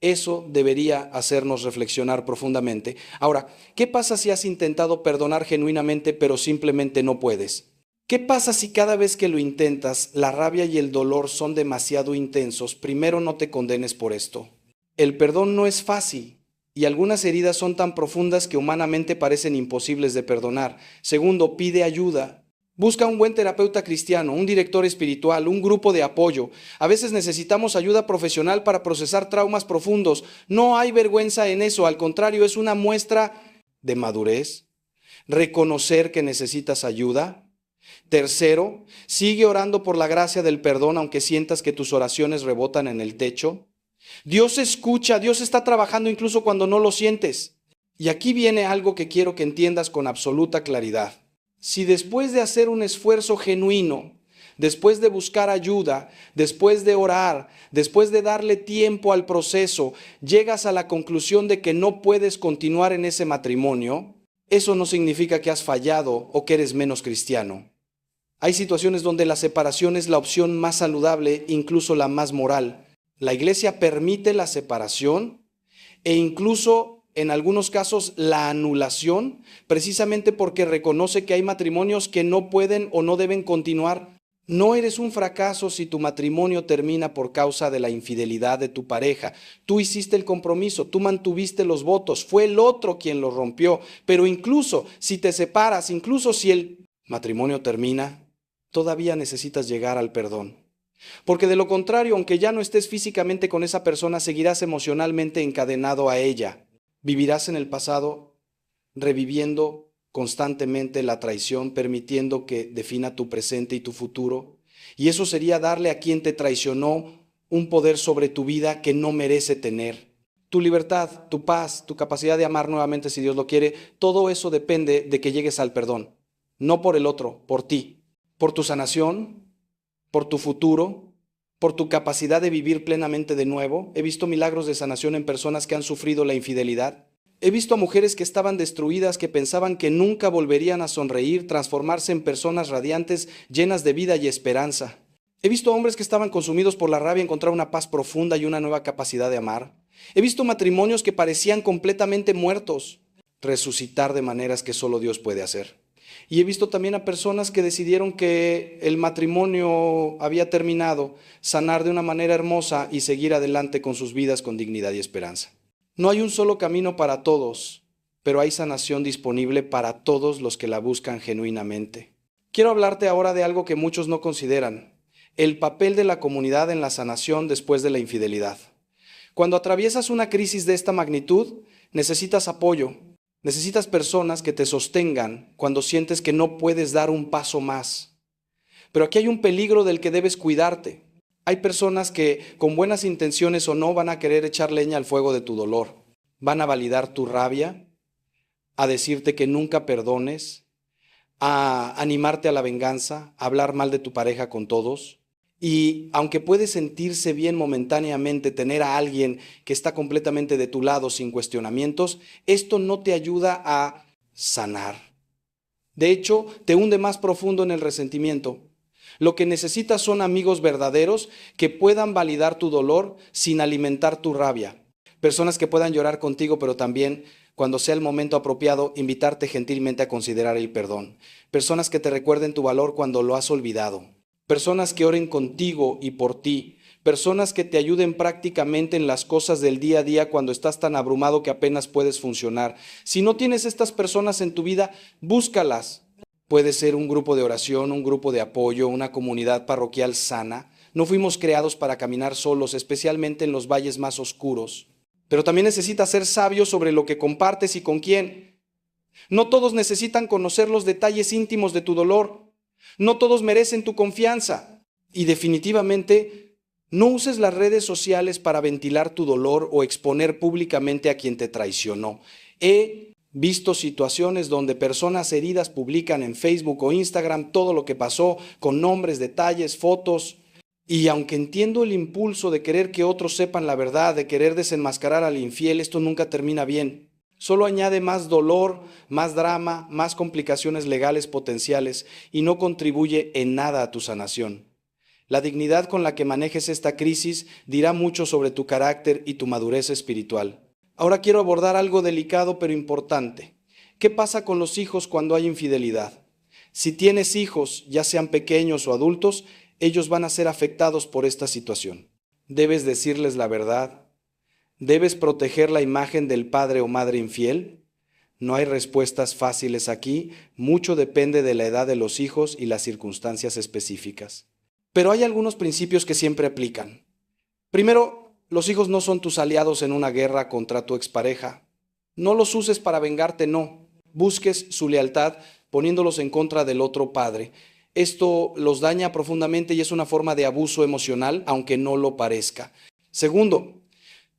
Speaker 1: Eso debería hacernos reflexionar profundamente. Ahora, ¿qué pasa si has intentado perdonar genuinamente pero simplemente no puedes? ¿Qué pasa si cada vez que lo intentas, la rabia y el dolor son demasiado intensos? Primero, no te condenes por esto. El perdón no es fácil y algunas heridas son tan profundas que humanamente parecen imposibles de perdonar. Segundo, pide ayuda. Busca un buen terapeuta cristiano, un director espiritual, un grupo de apoyo. A veces necesitamos ayuda profesional para procesar traumas profundos. No hay vergüenza en eso, al contrario, es una muestra de madurez. Reconocer que necesitas ayuda. Tercero, sigue orando por la gracia del perdón aunque sientas que tus oraciones rebotan en el techo. Dios escucha, Dios está trabajando incluso cuando no lo sientes. Y aquí viene algo que quiero que entiendas con absoluta claridad. Si después de hacer un esfuerzo genuino, después de buscar ayuda, después de orar, después de darle tiempo al proceso, llegas a la conclusión de que no puedes continuar en ese matrimonio, eso no significa que has fallado o que eres menos cristiano. Hay situaciones donde la separación es la opción más saludable, incluso la más moral. La iglesia permite la separación e incluso en algunos casos la anulación, precisamente porque reconoce que hay matrimonios que no pueden o no deben continuar. No eres un fracaso si tu matrimonio termina por causa de la infidelidad de tu pareja. Tú hiciste el compromiso, tú mantuviste los votos, fue el otro quien los rompió. Pero incluso si te separas, incluso si el matrimonio termina, todavía necesitas llegar al perdón. Porque de lo contrario, aunque ya no estés físicamente con esa persona, seguirás emocionalmente encadenado a ella. Vivirás en el pasado reviviendo constantemente la traición, permitiendo que defina tu presente y tu futuro. Y eso sería darle a quien te traicionó un poder sobre tu vida que no merece tener. Tu libertad, tu paz, tu capacidad de amar nuevamente si Dios lo quiere, todo eso depende de que llegues al perdón. No por el otro, por ti. Por tu sanación, por tu futuro, por tu capacidad de vivir plenamente de nuevo. He visto milagros de sanación en personas que han sufrido la infidelidad. He visto a mujeres que estaban destruidas, que pensaban que nunca volverían a sonreír, transformarse en personas radiantes, llenas de vida y esperanza. He visto hombres que estaban consumidos por la rabia encontrar una paz profunda y una nueva capacidad de amar. He visto matrimonios que parecían completamente muertos, resucitar de maneras que solo Dios puede hacer. Y he visto también a personas que decidieron que el matrimonio había terminado, sanar de una manera hermosa y seguir adelante con sus vidas con dignidad y esperanza. No hay un solo camino para todos, pero hay sanación disponible para todos los que la buscan genuinamente. Quiero hablarte ahora de algo que muchos no consideran, el papel de la comunidad en la sanación después de la infidelidad. Cuando atraviesas una crisis de esta magnitud, necesitas apoyo. Necesitas personas que te sostengan cuando sientes que no puedes dar un paso más. Pero aquí hay un peligro del que debes cuidarte. Hay personas que, con buenas intenciones o no, van a querer echar leña al fuego de tu dolor. Van a validar tu rabia, a decirte que nunca perdones, a animarte a la venganza, a hablar mal de tu pareja con todos. Y aunque puede sentirse bien momentáneamente tener a alguien que está completamente de tu lado sin cuestionamientos, esto no te ayuda a sanar. De hecho, te hunde más profundo en el resentimiento. Lo que necesitas son amigos verdaderos que puedan validar tu dolor sin alimentar tu rabia. Personas que puedan llorar contigo, pero también, cuando sea el momento apropiado, invitarte gentilmente a considerar el perdón. Personas que te recuerden tu valor cuando lo has olvidado. Personas que oren contigo y por ti. Personas que te ayuden prácticamente en las cosas del día a día cuando estás tan abrumado que apenas puedes funcionar. Si no tienes estas personas en tu vida, búscalas. Puede ser un grupo de oración, un grupo de apoyo, una comunidad parroquial sana. No fuimos creados para caminar solos, especialmente en los valles más oscuros. Pero también necesitas ser sabio sobre lo que compartes y con quién. No todos necesitan conocer los detalles íntimos de tu dolor. No todos merecen tu confianza. Y definitivamente, no uses las redes sociales para ventilar tu dolor o exponer públicamente a quien te traicionó. He visto situaciones donde personas heridas publican en Facebook o Instagram todo lo que pasó, con nombres, detalles, fotos. Y aunque entiendo el impulso de querer que otros sepan la verdad, de querer desenmascarar al infiel, esto nunca termina bien. Solo añade más dolor, más drama, más complicaciones legales potenciales y no contribuye en nada a tu sanación. La dignidad con la que manejes esta crisis dirá mucho sobre tu carácter y tu madurez espiritual. Ahora quiero abordar algo delicado pero importante. ¿Qué pasa con los hijos cuando hay infidelidad? Si tienes hijos, ya sean pequeños o adultos, ellos van a ser afectados por esta situación. Debes decirles la verdad. ¿Debes proteger la imagen del padre o madre infiel? No hay respuestas fáciles aquí, mucho depende de la edad de los hijos y las circunstancias específicas. Pero hay algunos principios que siempre aplican. Primero, los hijos no son tus aliados en una guerra contra tu expareja. No los uses para vengarte, no. Busques su lealtad poniéndolos en contra del otro padre. Esto los daña profundamente y es una forma de abuso emocional, aunque no lo parezca. Segundo,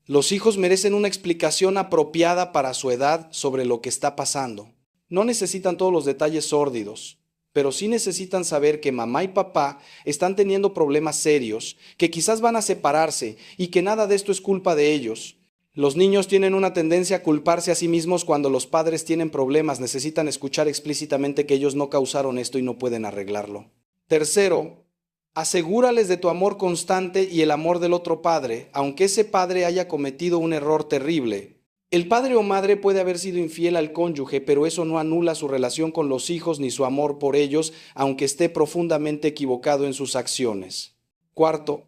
Speaker 1: los hijos merecen una explicación apropiada para su edad sobre lo que está pasando. No necesitan todos los detalles sórdidos, pero sí necesitan saber que mamá y papá están teniendo problemas serios, que quizás van a separarse y que nada de esto es culpa de ellos. Los niños tienen una tendencia a culparse a sí mismos cuando los padres tienen problemas, necesitan escuchar explícitamente que ellos no causaron esto y no pueden arreglarlo. Tercero, asegúrales de tu amor constante y el amor del otro padre, aunque ese padre haya cometido un error terrible. El padre o madre puede haber sido infiel al cónyuge, pero eso no anula su relación con los hijos ni su amor por ellos, aunque esté profundamente equivocado en sus acciones. Cuarto,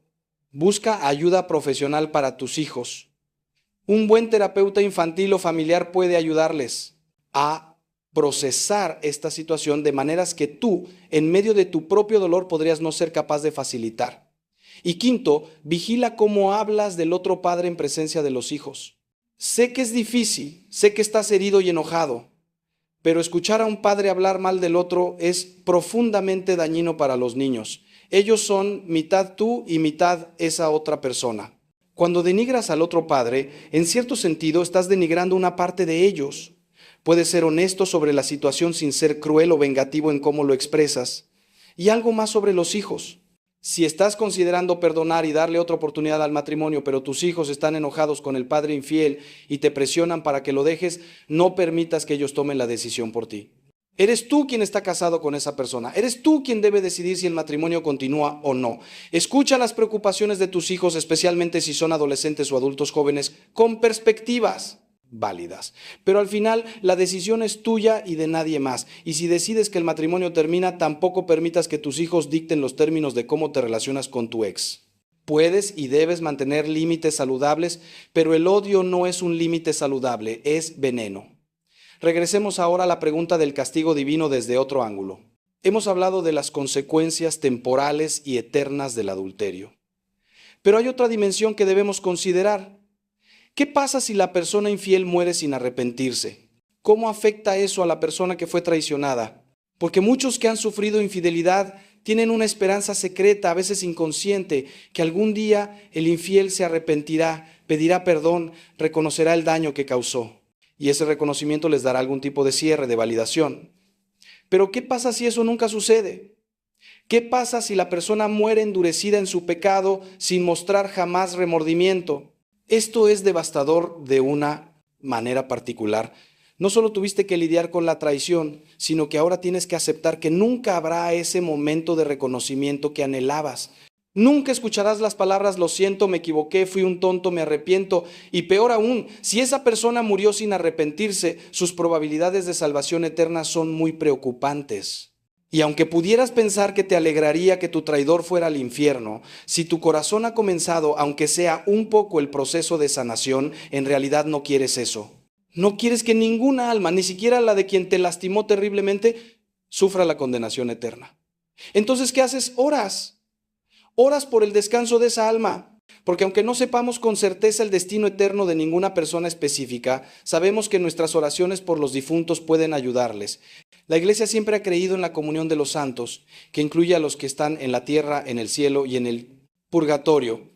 Speaker 1: busca ayuda profesional para tus hijos. Un buen terapeuta infantil o familiar puede ayudarles a procesar esta situación de maneras que tú, en medio de tu propio dolor, podrías no ser capaz de facilitar. Y quinto, vigila cómo hablas del otro padre en presencia de los hijos. Sé que es difícil, sé que estás herido y enojado, pero escuchar a un padre hablar mal del otro es profundamente dañino para los niños. Ellos son mitad tú y mitad esa otra persona. Cuando denigras al otro padre, en cierto sentido estás denigrando una parte de ellos. Puedes ser honesto sobre la situación sin ser cruel o vengativo en cómo lo expresas. Y algo más sobre los hijos. Si estás considerando perdonar y darle otra oportunidad al matrimonio, pero tus hijos están enojados con el padre infiel y te presionan para que lo dejes, no permitas que ellos tomen la decisión por ti. Eres tú quien está casado con esa persona. Eres tú quien debe decidir si el matrimonio continúa o no. Escucha las preocupaciones de tus hijos, especialmente si son adolescentes o adultos jóvenes, con perspectivas válidas. Pero al final la decisión es tuya y de nadie más. Y si decides que el matrimonio termina, tampoco permitas que tus hijos dicten los términos de cómo te relacionas con tu ex. Puedes y debes mantener límites saludables, pero el odio no es un límite saludable, es veneno. Regresemos ahora a la pregunta del castigo divino desde otro ángulo. Hemos hablado de las consecuencias temporales y eternas del adulterio. Pero hay otra dimensión que debemos considerar. ¿Qué pasa si la persona infiel muere sin arrepentirse? ¿Cómo afecta eso a la persona que fue traicionada? Porque muchos que han sufrido infidelidad tienen una esperanza secreta, a veces inconsciente, que algún día el infiel se arrepentirá, pedirá perdón, reconocerá el daño que causó. Y ese reconocimiento les dará algún tipo de cierre, de validación. Pero ¿qué pasa si eso nunca sucede? ¿Qué pasa si la persona muere endurecida en su pecado sin mostrar jamás remordimiento? Esto es devastador de una manera particular. No solo tuviste que lidiar con la traición, sino que ahora tienes que aceptar que nunca habrá ese momento de reconocimiento que anhelabas. Nunca escucharás las palabras lo siento, me equivoqué, fui un tonto, me arrepiento. Y peor aún, si esa persona murió sin arrepentirse, sus probabilidades de salvación eterna son muy preocupantes. Y aunque pudieras pensar que te alegraría que tu traidor fuera al infierno, si tu corazón ha comenzado, aunque sea un poco el proceso de sanación, en realidad no quieres eso. No quieres que ninguna alma, ni siquiera la de quien te lastimó terriblemente, sufra la condenación eterna. Entonces, ¿qué haces? Oras. Oras por el descanso de esa alma, porque aunque no sepamos con certeza el destino eterno de ninguna persona específica, sabemos que nuestras oraciones por los difuntos pueden ayudarles. La Iglesia siempre ha creído en la comunión de los santos, que incluye a los que están en la tierra, en el cielo y en el purgatorio.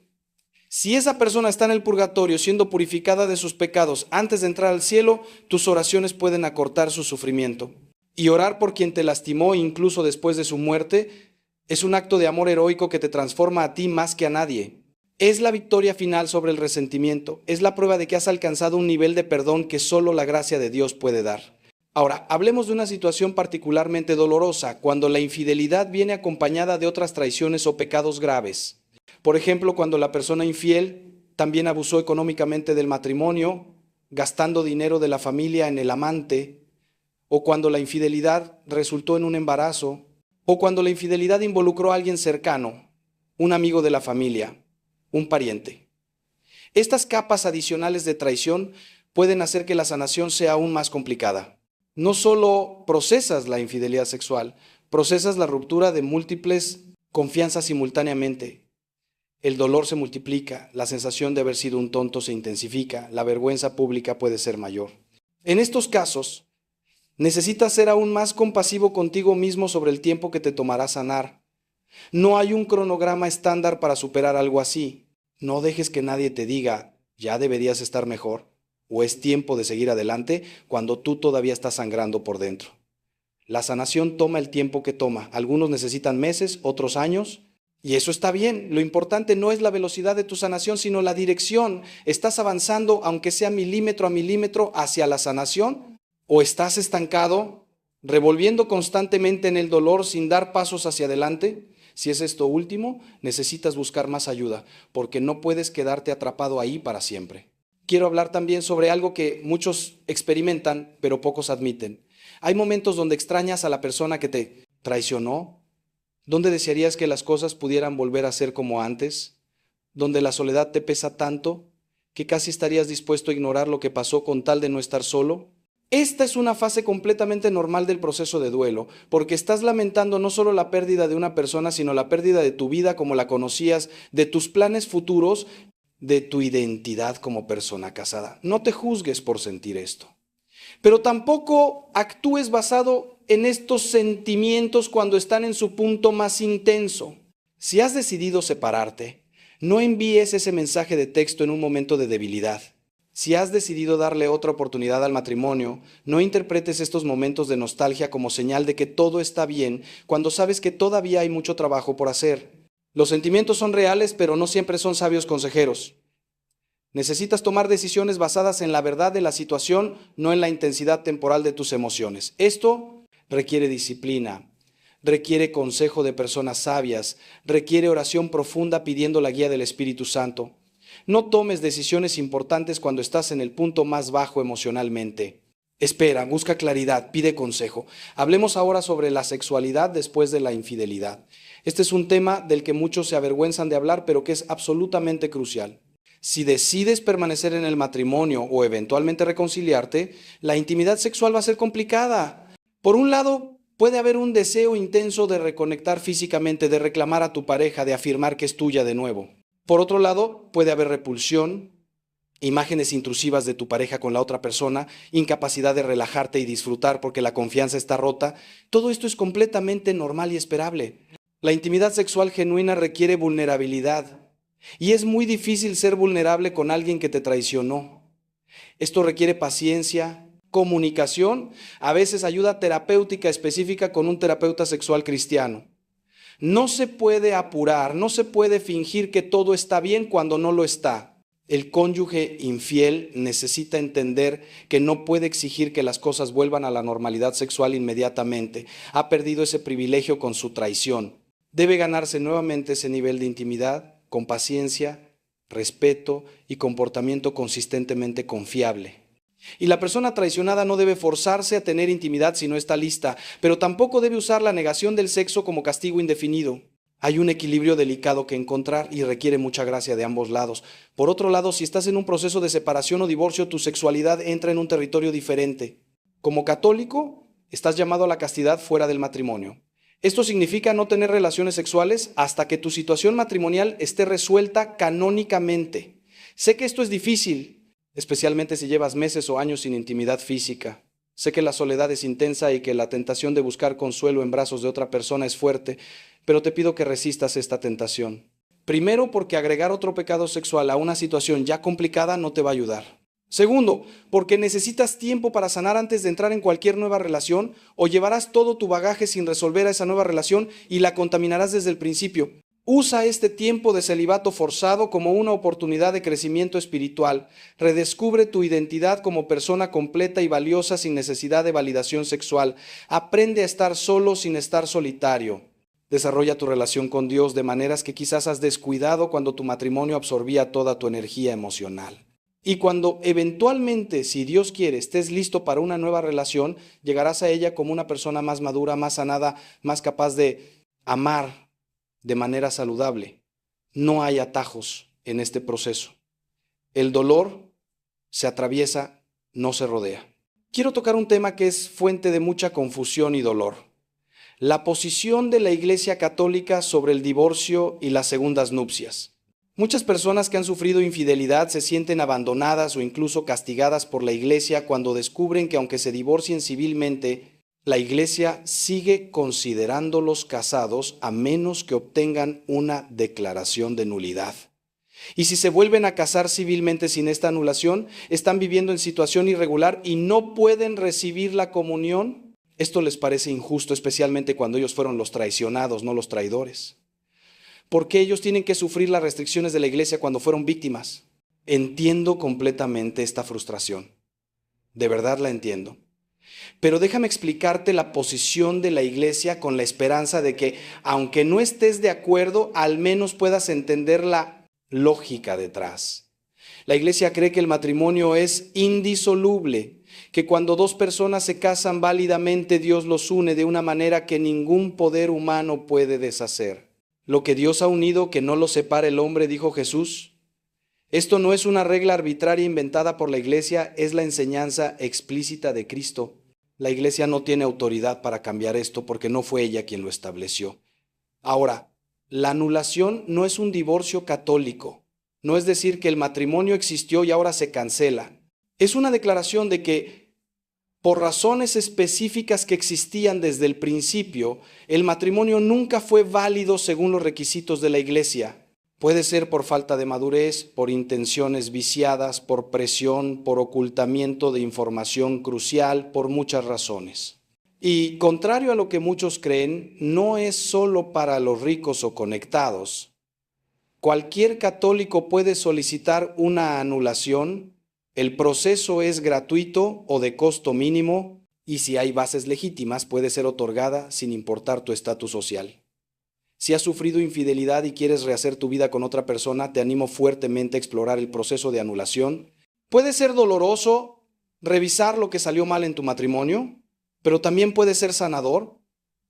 Speaker 1: Si esa persona está en el purgatorio siendo purificada de sus pecados antes de entrar al cielo, tus oraciones pueden acortar su sufrimiento. Y orar por quien te lastimó incluso después de su muerte Es un acto de amor heroico que te transforma a ti más que a nadie. Es la victoria final sobre el resentimiento. Es la prueba de que has alcanzado un nivel de perdón que solo la gracia de Dios puede dar. Ahora, hablemos de una situación particularmente dolorosa, cuando la infidelidad viene acompañada de otras traiciones o pecados graves. Por ejemplo, cuando la persona infiel también abusó económicamente del matrimonio, gastando dinero de la familia en el amante, o cuando la infidelidad resultó en un embarazo, o cuando la infidelidad involucró a alguien cercano, un amigo de la familia, un pariente. Estas capas adicionales de traición pueden hacer que la sanación sea aún más complicada. No solo procesas la infidelidad sexual, procesas la ruptura de múltiples confianzas simultáneamente. El dolor se multiplica, la sensación de haber sido un tonto se intensifica, la vergüenza pública puede ser mayor. En estos casos, necesitas ser aún más compasivo contigo mismo sobre el tiempo que te tomará sanar. No hay un cronograma estándar para superar algo así. No dejes que nadie te diga, ya deberías estar mejor, o es tiempo de seguir adelante cuando tú todavía estás sangrando por dentro. La sanación toma el tiempo que toma. Algunos necesitan meses, otros años, y eso está bien. Lo importante no es la velocidad de tu sanación, sino la dirección. ¿Estás avanzando, aunque sea milímetro a milímetro, hacia la sanación? ¿O estás estancado, revolviendo constantemente en el dolor sin dar pasos hacia adelante? Si es esto último, necesitas buscar más ayuda, porque no puedes quedarte atrapado ahí para siempre. Quiero hablar también sobre algo que muchos experimentan, pero pocos admiten. Hay momentos donde extrañas a la persona que te traicionó, donde desearías que las cosas pudieran volver a ser como antes, donde la soledad te pesa tanto que casi estarías dispuesto a ignorar lo que pasó con tal de no estar solo. Esta es una fase completamente normal del proceso de duelo, porque estás lamentando no solo la pérdida de una persona, sino la pérdida de tu vida como la conocías, de tus planes futuros, de tu identidad como persona casada. No te juzgues por sentir esto. Pero tampoco actúes basado en estos sentimientos cuando están en su punto más intenso. Si has decidido separarte, no envíes ese mensaje de texto en un momento de debilidad. Si has decidido darle otra oportunidad al matrimonio, no interpretes estos momentos de nostalgia como señal de que todo está bien cuando sabes que todavía hay mucho trabajo por hacer. Los sentimientos son reales, pero no siempre son sabios consejeros. Necesitas tomar decisiones basadas en la verdad de la situación, no en la intensidad temporal de tus emociones. Esto requiere disciplina, requiere consejo de personas sabias, requiere oración profunda pidiendo la guía del Espíritu Santo. No tomes decisiones importantes cuando estás en el punto más bajo emocionalmente. Espera, busca claridad, pide consejo. Hablemos ahora sobre la sexualidad después de la infidelidad. Este es un tema del que muchos se avergüenzan de hablar, pero que es absolutamente crucial. Si decides permanecer en el matrimonio o eventualmente reconciliarte, la intimidad sexual va a ser complicada. Por un lado, puede haber un deseo intenso de reconectar físicamente, de reclamar a tu pareja, de afirmar que es tuya de nuevo. Por otro lado, puede haber repulsión, imágenes intrusivas de tu pareja con la otra persona, incapacidad de relajarte y disfrutar porque la confianza está rota. Todo esto es completamente normal y esperable. La intimidad sexual genuina requiere vulnerabilidad. Y es muy difícil ser vulnerable con alguien que te traicionó. Esto requiere paciencia, comunicación, a veces ayuda terapéutica específica con un terapeuta sexual cristiano. No se puede apurar, no se puede fingir que todo está bien cuando no lo está. El cónyuge infiel necesita entender que no puede exigir que las cosas vuelvan a la normalidad sexual inmediatamente. Ha perdido ese privilegio con su traición. Debe ganarse nuevamente ese nivel de intimidad con paciencia, respeto y comportamiento consistentemente confiable. Y la persona traicionada no debe forzarse a tener intimidad si no está lista, pero tampoco debe usar la negación del sexo como castigo indefinido. Hay un equilibrio delicado que encontrar y requiere mucha gracia de ambos lados. Por otro lado, si estás en un proceso de separación o divorcio, tu sexualidad entra en un territorio diferente. Como católico, estás llamado a la castidad fuera del matrimonio. Esto significa no tener relaciones sexuales hasta que tu situación matrimonial esté resuelta canónicamente. Sé que esto es difícil, especialmente si llevas meses o años sin intimidad física. Sé que la soledad es intensa y que la tentación de buscar consuelo en brazos de otra persona es fuerte, pero te pido que resistas esta tentación. Primero, porque agregar otro pecado sexual a una situación ya complicada no te va a ayudar. Segundo, porque necesitas tiempo para sanar antes de entrar en cualquier nueva relación, o llevarás todo tu bagaje sin resolver a esa nueva relación y la contaminarás desde el principio. Usa este tiempo de celibato forzado como una oportunidad de crecimiento espiritual. Redescubre tu identidad como persona completa y valiosa sin necesidad de validación sexual. Aprende a estar solo sin estar solitario. Desarrolla tu relación con Dios de maneras que quizás has descuidado cuando tu matrimonio absorbía toda tu energía emocional. Y cuando eventualmente, si Dios quiere, estés listo para una nueva relación, llegarás a ella como una persona más madura, más sanada, más capaz de amar de manera saludable. No hay atajos en este proceso. El dolor se atraviesa, no se rodea. Quiero tocar un tema que es fuente de mucha confusión y dolor. La posición de la Iglesia Católica sobre el divorcio y las segundas nupcias. Muchas personas que han sufrido infidelidad se sienten abandonadas o incluso castigadas por la Iglesia cuando descubren que aunque se divorcien civilmente, la Iglesia sigue considerándolos casados a menos que obtengan una declaración de nulidad. Y si se vuelven a casar civilmente sin esta anulación, están viviendo en situación irregular y no pueden recibir la comunión. Esto les parece injusto, especialmente cuando ellos fueron los traicionados, no los traidores. ¿Por qué ellos tienen que sufrir las restricciones de la Iglesia cuando fueron víctimas? Entiendo completamente esta frustración. De verdad la entiendo. Pero déjame explicarte la posición de la Iglesia con la esperanza de que, aunque no estés de acuerdo, al menos puedas entender la lógica detrás. La Iglesia cree que el matrimonio es indisoluble, que cuando dos personas se casan válidamente, Dios los une de una manera que ningún poder humano puede deshacer. Lo que Dios ha unido, que no lo separe el hombre, dijo Jesús. Esto no es una regla arbitraria inventada por la Iglesia, es la enseñanza explícita de Cristo. La Iglesia no tiene autoridad para cambiar esto porque no fue ella quien lo estableció. Ahora, la anulación no es un divorcio católico. No es decir que el matrimonio existió y ahora se cancela. Es una declaración de que, por razones específicas que existían desde el principio, el matrimonio nunca fue válido según los requisitos de la Iglesia. Puede ser por falta de madurez, por intenciones viciadas, por presión, por ocultamiento de información crucial, por muchas razones. Y contrario a lo que muchos creen, no es solo para los ricos o conectados. Cualquier católico puede solicitar una anulación. El proceso es gratuito o de costo mínimo y si hay bases legítimas puede ser otorgada sin importar tu estatus social. Si has sufrido infidelidad y quieres rehacer tu vida con otra persona, te animo fuertemente a explorar el proceso de anulación. Puede ser doloroso revisar lo que salió mal en tu matrimonio, pero también puede ser sanador.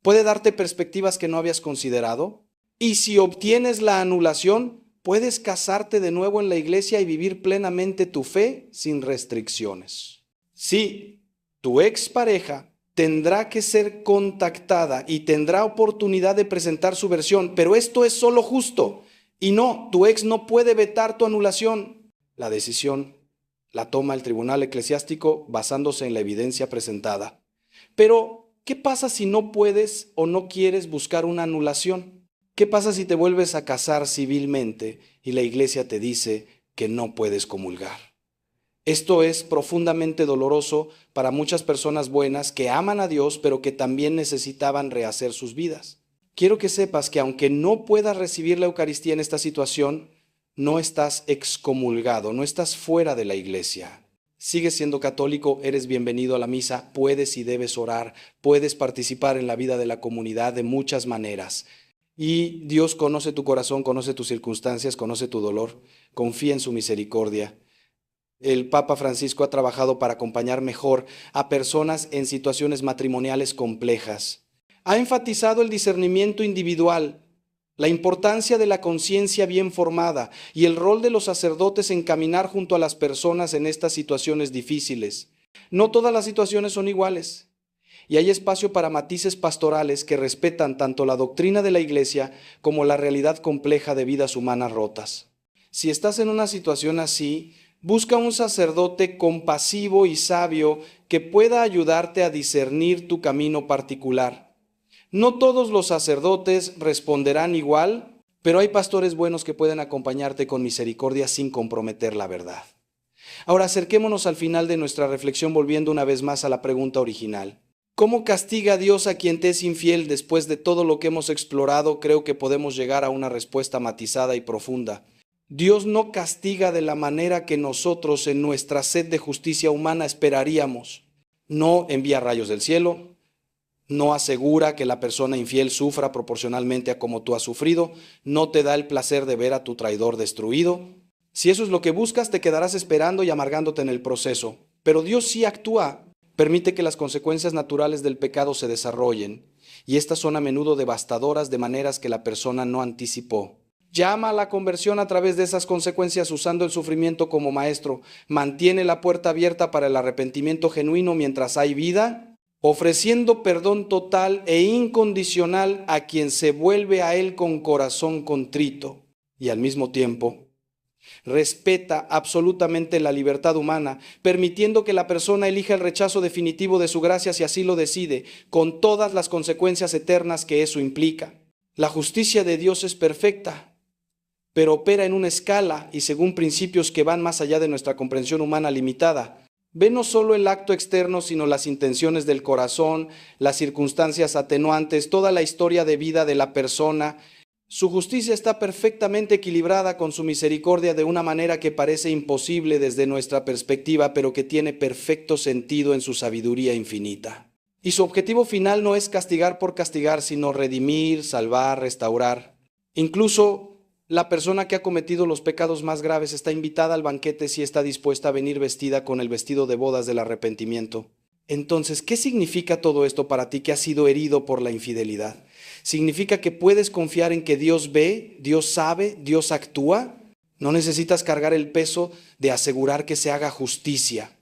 Speaker 1: Puede darte perspectivas que no habías considerado. Y si obtienes la anulación, puedes casarte de nuevo en la Iglesia y vivir plenamente tu fe sin restricciones. Sí, tu expareja tendrá que ser contactada y tendrá oportunidad de presentar su versión, pero esto es solo justo. Y no, tu ex no puede vetar tu anulación. La decisión la toma el tribunal eclesiástico basándose en la evidencia presentada. Pero, ¿qué pasa si no puedes o no quieres buscar una anulación? ¿Qué pasa si te vuelves a casar civilmente y la Iglesia te dice que no puedes comulgar? Esto es profundamente doloroso para muchas personas buenas que aman a Dios, pero que también necesitaban rehacer sus vidas. Quiero que sepas que aunque no puedas recibir la Eucaristía en esta situación, no estás excomulgado, no estás fuera de la Iglesia. Sigues siendo católico, eres bienvenido a la misa, puedes y debes orar, puedes participar en la vida de la comunidad de muchas maneras. Y Dios conoce tu corazón, conoce tus circunstancias, conoce tu dolor, confía en su misericordia. El Papa Francisco ha trabajado para acompañar mejor a personas en situaciones matrimoniales complejas. Ha enfatizado el discernimiento individual, la importancia de la conciencia bien formada y el rol de los sacerdotes en caminar junto a las personas en estas situaciones difíciles. No todas las situaciones son iguales. Y hay espacio para matices pastorales que respetan tanto la doctrina de la Iglesia como la realidad compleja de vidas humanas rotas. Si estás en una situación así, busca un sacerdote compasivo y sabio que pueda ayudarte a discernir tu camino particular. No todos los sacerdotes responderán igual, pero hay pastores buenos que pueden acompañarte con misericordia sin comprometer la verdad. Ahora acerquémonos al final de nuestra reflexión volviendo una vez más a la pregunta original. ¿Cómo castiga Dios a quien te es infiel? Después de todo lo que hemos explorado, creo que podemos llegar a una respuesta matizada y profunda. Dios no castiga de la manera que nosotros en nuestra sed de justicia humana esperaríamos. No envía rayos del cielo, no asegura que la persona infiel sufra proporcionalmente a como tú has sufrido, no te da el placer de ver a tu traidor destruido. Si eso es lo que buscas, te quedarás esperando y amargándote en el proceso. Pero Dios sí actúa, permite que las consecuencias naturales del pecado se desarrollen, y estas son a menudo devastadoras de maneras que la persona no anticipó. Llama a la conversión a través de esas consecuencias usando el sufrimiento como maestro. Mantiene la puerta abierta para el arrepentimiento genuino mientras hay vida, ofreciendo perdón total e incondicional a quien se vuelve a Él con corazón contrito. Y al mismo tiempo, respeta absolutamente la libertad humana, permitiendo que la persona elija el rechazo definitivo de su gracia si así lo decide, con todas las consecuencias eternas que eso implica. La justicia de Dios es perfecta, pero opera en una escala y según principios que van más allá de nuestra comprensión humana limitada. Ve no solo el acto externo, sino las intenciones del corazón, las circunstancias atenuantes, toda la historia de vida de la persona. Su justicia está perfectamente equilibrada con su misericordia de una manera que parece imposible desde nuestra perspectiva, pero que tiene perfecto sentido en su sabiduría infinita. Y su objetivo final no es castigar por castigar, sino redimir, salvar, restaurar. Incluso la persona que ha cometido los pecados más graves está invitada al banquete si está dispuesta a venir vestida con el vestido de bodas del arrepentimiento. Entonces, ¿qué significa todo esto para ti que has sido herido por la infidelidad? ¿Significa que puedes confiar en que Dios ve, Dios sabe, Dios actúa? No necesitas cargar el peso de asegurar que se haga justicia.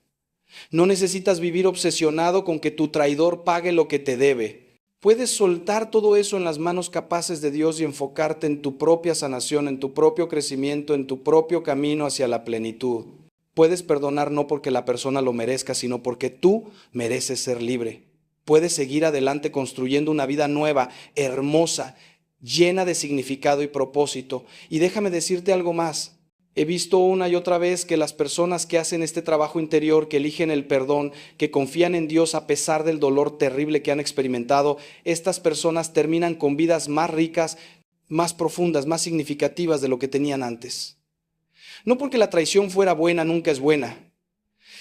Speaker 1: No necesitas vivir obsesionado con que tu traidor pague lo que te debe. Puedes soltar todo eso en las manos capaces de Dios y enfocarte en tu propia sanación, en tu propio crecimiento, en tu propio camino hacia la plenitud. Puedes perdonar no porque la persona lo merezca, sino porque tú mereces ser libre. Puedes seguir adelante construyendo una vida nueva, hermosa, llena de significado y propósito. Y déjame decirte algo más. He visto una y otra vez que las personas que hacen este trabajo interior, que eligen el perdón, que confían en Dios a pesar del dolor terrible que han experimentado, estas personas terminan con vidas más ricas, más profundas, más significativas de lo que tenían antes. No porque la traición fuera buena, nunca es buena,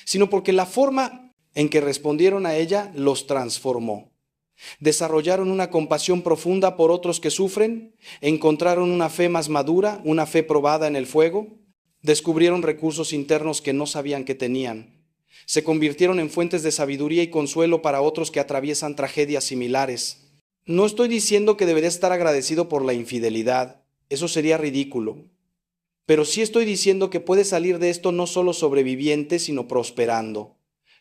Speaker 1: sino porque la forma en que respondieron a ella los transformó. Desarrollaron una compasión profunda por otros que sufren, encontraron una fe más madura, una fe probada en el fuego, descubrieron recursos internos que no sabían que tenían, se convirtieron en fuentes de sabiduría y consuelo para otros que atraviesan tragedias similares. No estoy diciendo que deberías estar agradecido por la infidelidad, eso sería ridículo. Pero sí estoy diciendo que puedes salir de esto no solo sobreviviente, sino prosperando.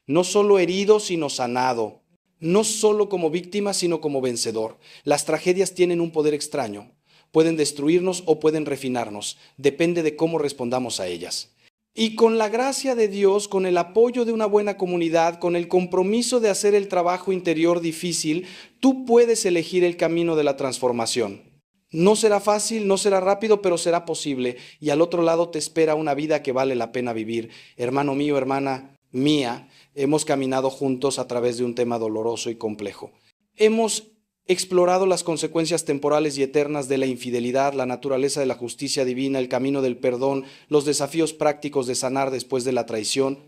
Speaker 1: No solo herido, sino sanado. No solo como víctima, sino como vencedor. Las tragedias tienen un poder extraño. Pueden destruirnos o pueden refinarnos. Depende de cómo respondamos a ellas. Y con la gracia de Dios, con el apoyo de una buena comunidad, con el compromiso de hacer el trabajo interior difícil, tú puedes elegir el camino de la transformación. No será fácil, no será rápido, pero será posible. Y al otro lado te espera una vida que vale la pena vivir. Hermano mío, hermana mía, hemos caminado juntos a través de un tema doloroso y complejo. Hemos explorado las consecuencias temporales y eternas de la infidelidad, la naturaleza de la justicia divina, el camino del perdón, los desafíos prácticos de sanar después de la traición.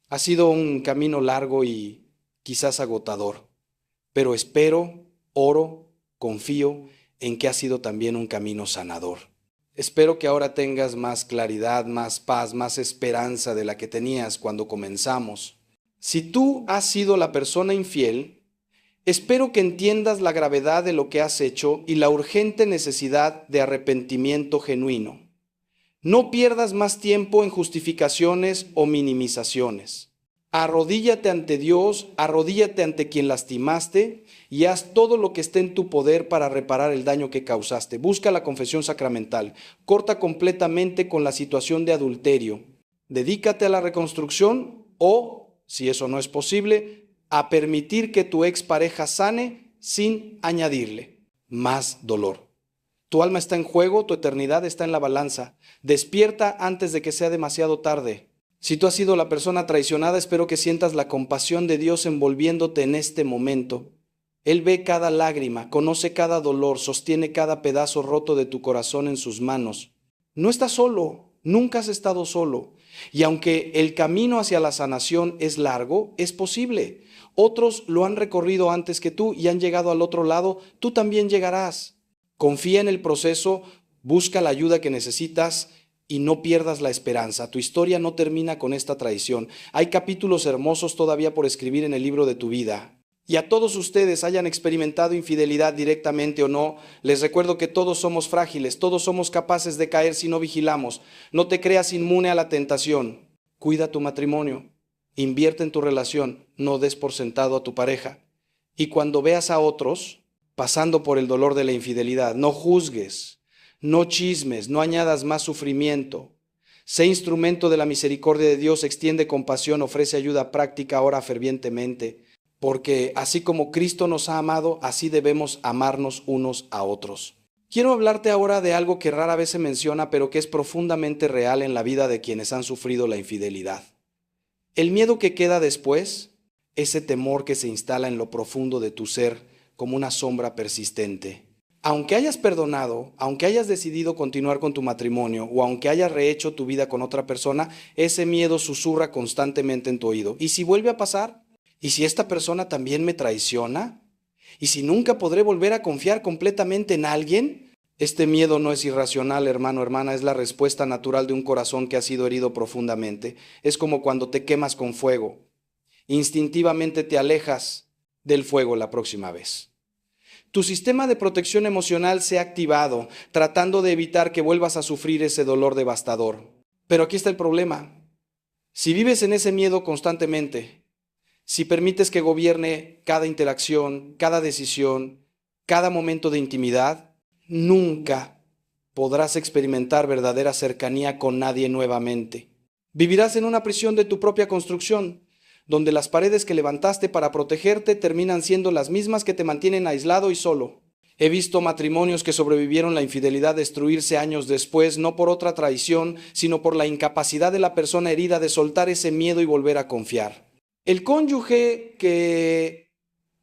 Speaker 1: Ha sido un camino largo y quizás agotador, pero espero, oro, confío en que ha sido también un camino sanador. Espero que ahora tengas más claridad, más paz, más esperanza de la que tenías cuando comenzamos. Si tú has sido la persona infiel, espero que entiendas la gravedad de lo que has hecho y la urgente necesidad de arrepentimiento genuino. No pierdas más tiempo en justificaciones o minimizaciones. Arrodíllate ante Dios, arrodíllate ante quien lastimaste y haz todo lo que esté en tu poder para reparar el daño que causaste. Busca la confesión sacramental. Corta completamente con la situación de adulterio. Dedícate a la reconstrucción o, si eso no es posible, a permitir que tu expareja sane sin añadirle más dolor. Tu alma está en juego, tu eternidad está en la balanza. Despierta antes de que sea demasiado tarde. Si tú has sido la persona traicionada, espero que sientas la compasión de Dios envolviéndote en este momento. Él ve cada lágrima, conoce cada dolor, sostiene cada pedazo roto de tu corazón en sus manos. No estás solo, nunca has estado solo. Y aunque el camino hacia la sanación es largo, es posible. Otros lo han recorrido antes que tú y han llegado al otro lado, tú también llegarás. Confía en el proceso, busca la ayuda que necesitas y no pierdas la esperanza. Tu historia no termina con esta traición. Hay capítulos hermosos todavía por escribir en el libro de tu vida. Y a todos ustedes, hayan experimentado infidelidad directamente o no, les recuerdo que todos somos frágiles, todos somos capaces de caer si no vigilamos. No te creas inmune a la tentación. Cuida tu matrimonio, invierte en tu relación, no des por sentado a tu pareja. Y cuando veas a otros pasando por el dolor de la infidelidad, no juzgues, no chismes, no añadas más sufrimiento. Sé instrumento de la misericordia de Dios, extiende compasión, ofrece ayuda práctica, ora fervientemente. Porque así como Cristo nos ha amado, así debemos amarnos unos a otros. Quiero hablarte ahora de algo que rara vez se menciona, pero que es profundamente real en la vida de quienes han sufrido la infidelidad. El miedo que queda después, ese temor que se instala en lo profundo de tu ser como una sombra persistente. Aunque hayas perdonado, aunque hayas decidido continuar con tu matrimonio o aunque hayas rehecho tu vida con otra persona, ese miedo susurra constantemente en tu oído. ¿Y si vuelve a pasar? ¿Y si esta persona también me traiciona? ¿Y si nunca podré volver a confiar completamente en alguien? Este miedo no es irracional, hermano, hermana, es la respuesta natural de un corazón que ha sido herido profundamente. Es como cuando te quemas con fuego. Instintivamente te alejas del fuego la próxima vez. Tu sistema de protección emocional se ha activado, tratando de evitar que vuelvas a sufrir ese dolor devastador. Pero aquí está el problema. Si vives en ese miedo constantemente, si permites que gobierne cada interacción, cada decisión, cada momento de intimidad, nunca podrás experimentar verdadera cercanía con nadie nuevamente. Vivirás en una prisión de tu propia construcción, donde las paredes que levantaste para protegerte terminan siendo las mismas que te mantienen aislado y solo. He visto matrimonios que sobrevivieron la infidelidad destruirse años después, no por otra traición, sino por la incapacidad de la persona herida de soltar ese miedo y volver a confiar. El cónyuge que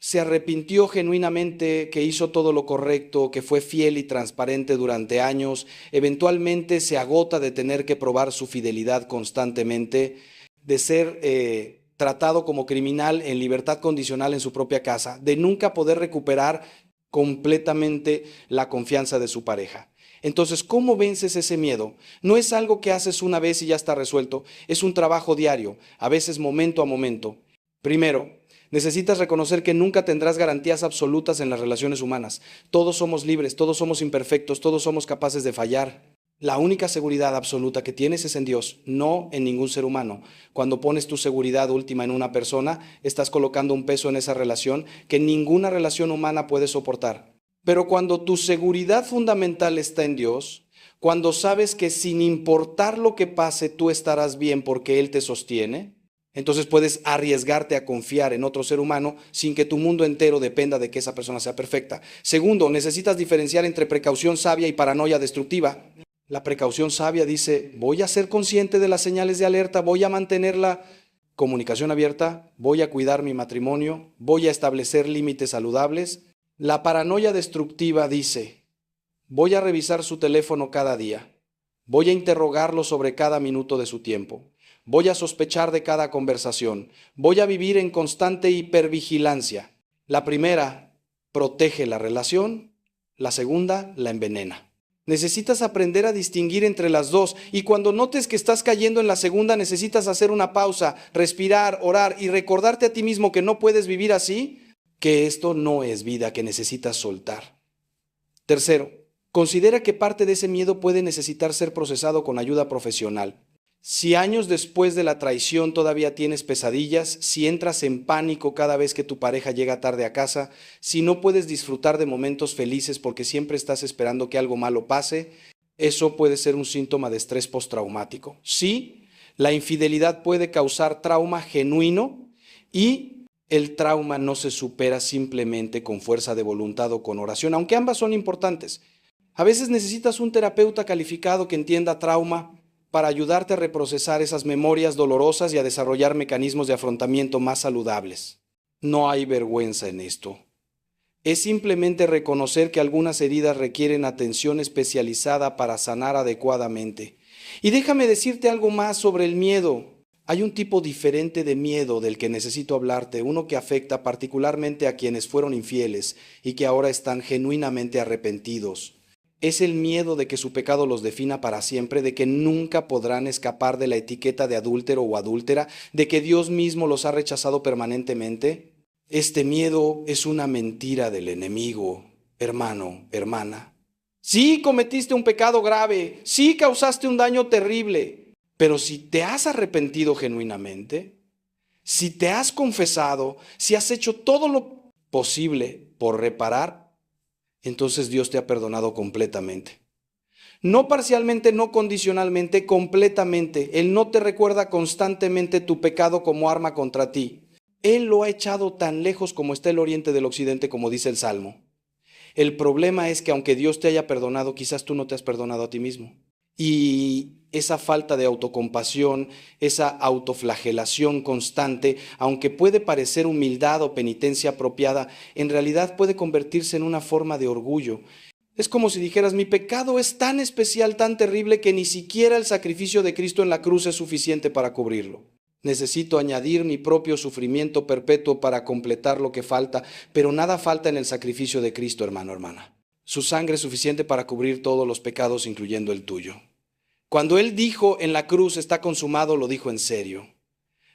Speaker 1: se arrepintió genuinamente, que hizo todo lo correcto, que fue fiel y transparente durante años, eventualmente se agota de tener que probar su fidelidad constantemente, de ser tratado como criminal en libertad condicional en su propia casa, de nunca poder recuperar completamente la confianza de su pareja. Entonces, ¿cómo vences ese miedo? No es algo que haces una vez y ya está resuelto, es un trabajo diario, a veces momento a momento. Primero, necesitas reconocer que nunca tendrás garantías absolutas en las relaciones humanas. Todos somos libres, todos somos imperfectos, todos somos capaces de fallar. La única seguridad absoluta que tienes es en Dios, no en ningún ser humano. Cuando pones tu seguridad última en una persona, estás colocando un peso en esa relación que ninguna relación humana puede soportar. Pero cuando tu seguridad fundamental está en Dios, cuando sabes que sin importar lo que pase, tú estarás bien porque Él te sostiene, entonces puedes arriesgarte a confiar en otro ser humano sin que tu mundo entero dependa de que esa persona sea perfecta. Segundo, necesitas diferenciar entre precaución sabia y paranoia destructiva. La precaución sabia dice, voy a ser consciente de las señales de alerta, voy a mantener la comunicación abierta, voy a cuidar mi matrimonio, voy a establecer límites saludables. La paranoia destructiva dice, voy a revisar su teléfono cada día, voy a interrogarlo sobre cada minuto de su tiempo, voy a sospechar de cada conversación, voy a vivir en constante hipervigilancia. La primera protege la relación, la segunda la envenena. Necesitas aprender a distinguir entre las dos y cuando notes que estás cayendo en la segunda necesitas hacer una pausa, respirar, orar y recordarte a ti mismo que no puedes vivir así, que esto no es vida, que necesitas soltar. Tercero, considera que parte de ese miedo puede necesitar ser procesado con ayuda profesional. Si años después de la traición todavía tienes pesadillas, si entras en pánico cada vez que tu pareja llega tarde a casa, si no puedes disfrutar de momentos felices porque siempre estás esperando que algo malo pase, eso puede ser un síntoma de estrés postraumático. Sí, la infidelidad puede causar trauma genuino y el trauma no se supera simplemente con fuerza de voluntad o con oración, aunque ambas son importantes. A veces necesitas un terapeuta calificado que entienda trauma, para ayudarte a reprocesar esas memorias dolorosas y a desarrollar mecanismos de afrontamiento más saludables. No hay vergüenza en esto. Es simplemente reconocer que algunas heridas requieren atención especializada para sanar adecuadamente. Y déjame decirte algo más sobre el miedo. Hay un tipo diferente de miedo del que necesito hablarte, uno que afecta particularmente a quienes fueron infieles y que ahora están genuinamente arrepentidos. Es el miedo de que su pecado los defina para siempre, de que nunca podrán escapar de la etiqueta de adúltero o adúltera, de que Dios mismo los ha rechazado permanentemente. Este miedo es una mentira del enemigo, hermano, hermana. Sí, cometiste un pecado grave, sí causaste un daño terrible, pero si te has arrepentido genuinamente, si te has confesado, si has hecho todo lo posible por reparar, entonces Dios te ha perdonado completamente. No parcialmente, no condicionalmente, completamente. Él no te recuerda constantemente tu pecado como arma contra ti. Él lo ha echado tan lejos como está el oriente del occidente, como dice el Salmo. El problema es que aunque Dios te haya perdonado, quizás tú no te has perdonado a ti mismo. Y esa falta de autocompasión, esa autoflagelación constante, aunque puede parecer humildad o penitencia apropiada, en realidad puede convertirse en una forma de orgullo. Es como si dijeras, mi pecado es tan especial, tan terrible, que ni siquiera el sacrificio de Cristo en la cruz es suficiente para cubrirlo. Necesito añadir mi propio sufrimiento perpetuo para completar lo que falta, pero nada falta en el sacrificio de Cristo, hermano, hermana. Su sangre es suficiente para cubrir todos los pecados, incluyendo el tuyo. Cuando Él dijo en la cruz está consumado, lo dijo en serio.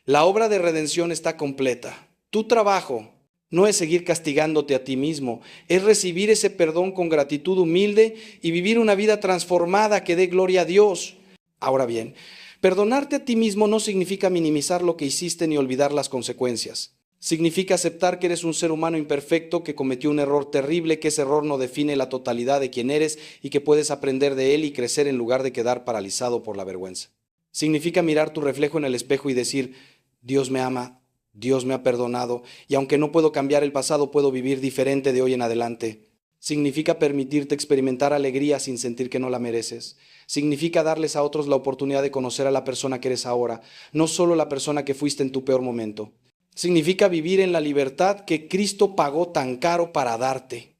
Speaker 1: La obra de redención está completa. Tu trabajo no es seguir castigándote a ti mismo, es recibir ese perdón con gratitud humilde y vivir una vida transformada que dé gloria a Dios. Ahora bien, perdonarte a ti mismo no significa minimizar lo que hiciste ni olvidar las consecuencias. Significa aceptar que eres un ser humano imperfecto, que cometió un error terrible, que ese error no define la totalidad de quién eres y que puedes aprender de él y crecer en lugar de quedar paralizado por la vergüenza. Significa mirar tu reflejo en el espejo y decir, Dios me ama, Dios me ha perdonado y aunque no puedo cambiar el pasado, puedo vivir diferente de hoy en adelante. Significa permitirte experimentar alegría sin sentir que no la mereces. Significa darles a otros la oportunidad de conocer a la persona que eres ahora, no solo la persona que fuiste en tu peor momento. Significa vivir en la libertad que Cristo pagó tan caro para darte.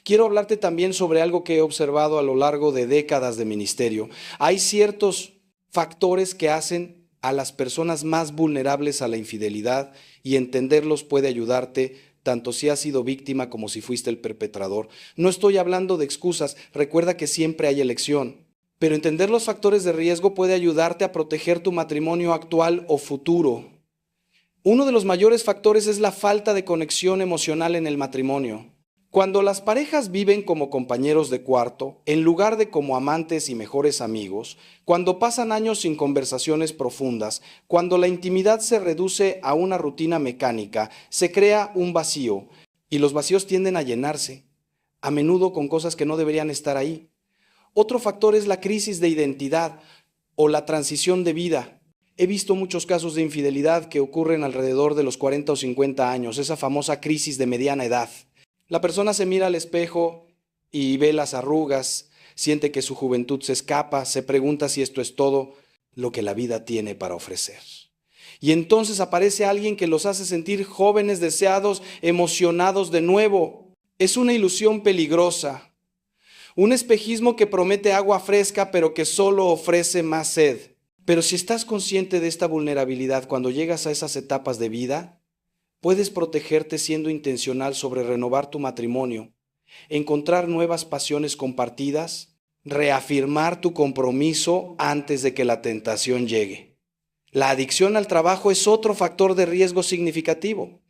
Speaker 1: Quiero hablarte también sobre algo que he observado a lo largo de décadas de ministerio. Hay ciertos factores que hacen a las personas más vulnerables a la infidelidad y entenderlos puede ayudarte tanto si has sido víctima como si fuiste el perpetrador. No estoy hablando de excusas, recuerda que siempre hay elección, pero entender los factores de riesgo puede ayudarte a proteger tu matrimonio actual o futuro. Uno de los mayores factores es la falta de conexión emocional en el matrimonio. Cuando las parejas viven como compañeros de cuarto, en lugar de como amantes y mejores amigos, cuando pasan años sin conversaciones profundas, cuando la intimidad se reduce a una rutina mecánica, se crea un vacío, y los vacíos tienden a llenarse, a menudo con cosas que no deberían estar ahí. Otro factor es la crisis de identidad o la transición de vida. He visto muchos casos de infidelidad que ocurren alrededor de los 40 o 50 años, esa famosa crisis de mediana edad. La persona se mira al espejo y ve las arrugas, siente que su juventud se escapa, se pregunta si esto es todo lo que la vida tiene para ofrecer. Y entonces aparece alguien que los hace sentir jóvenes, deseados, emocionados de nuevo. Es una ilusión peligrosa, un espejismo que promete agua fresca pero que solo ofrece más sed. Pero si estás consciente de esta vulnerabilidad cuando llegas a esas etapas de vida, puedes protegerte siendo intencional sobre renovar tu matrimonio, encontrar nuevas pasiones compartidas, reafirmar tu compromiso antes de que la tentación llegue. La adicción al trabajo es otro factor de riesgo significativo.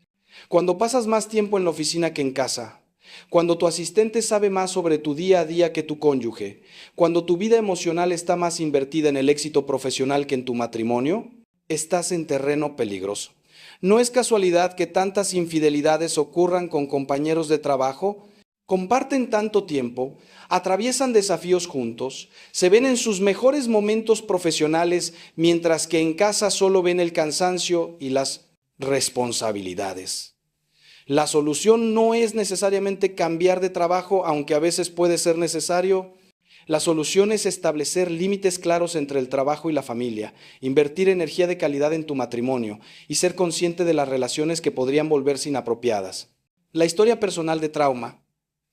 Speaker 1: Cuando pasas más tiempo en la oficina que en casa, cuando tu asistente sabe más sobre tu día a día que tu cónyuge, cuando tu vida emocional está más invertida en el éxito profesional que en tu matrimonio, estás en terreno peligroso. No es casualidad que tantas infidelidades ocurran con compañeros de trabajo. Comparten tanto tiempo, atraviesan desafíos juntos, se ven en sus mejores momentos profesionales, mientras que en casa solo ven el cansancio y las responsabilidades. La solución no es necesariamente cambiar de trabajo, aunque a veces puede ser necesario. La solución es establecer límites claros entre el trabajo y la familia, invertir energía de calidad en tu matrimonio y ser consciente de las relaciones que podrían volverse inapropiadas. La historia personal de trauma,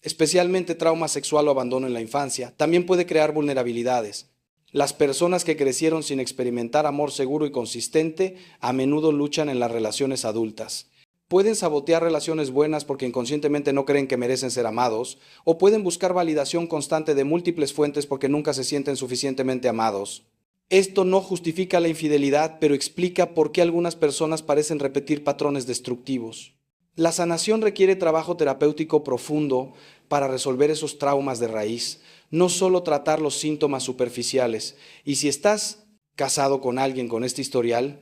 Speaker 1: especialmente trauma sexual o abandono en la infancia, también puede crear vulnerabilidades. Las personas que crecieron sin experimentar amor seguro y consistente a menudo luchan en las relaciones adultas. Pueden sabotear relaciones buenas porque inconscientemente no creen que merecen ser amados, o pueden buscar validación constante de múltiples fuentes porque nunca se sienten suficientemente amados. Esto no justifica la infidelidad, pero explica por qué algunas personas parecen repetir patrones destructivos. La sanación requiere trabajo terapéutico profundo para resolver esos traumas de raíz, no solo tratar los síntomas superficiales. Y si estás casado con alguien con este historial,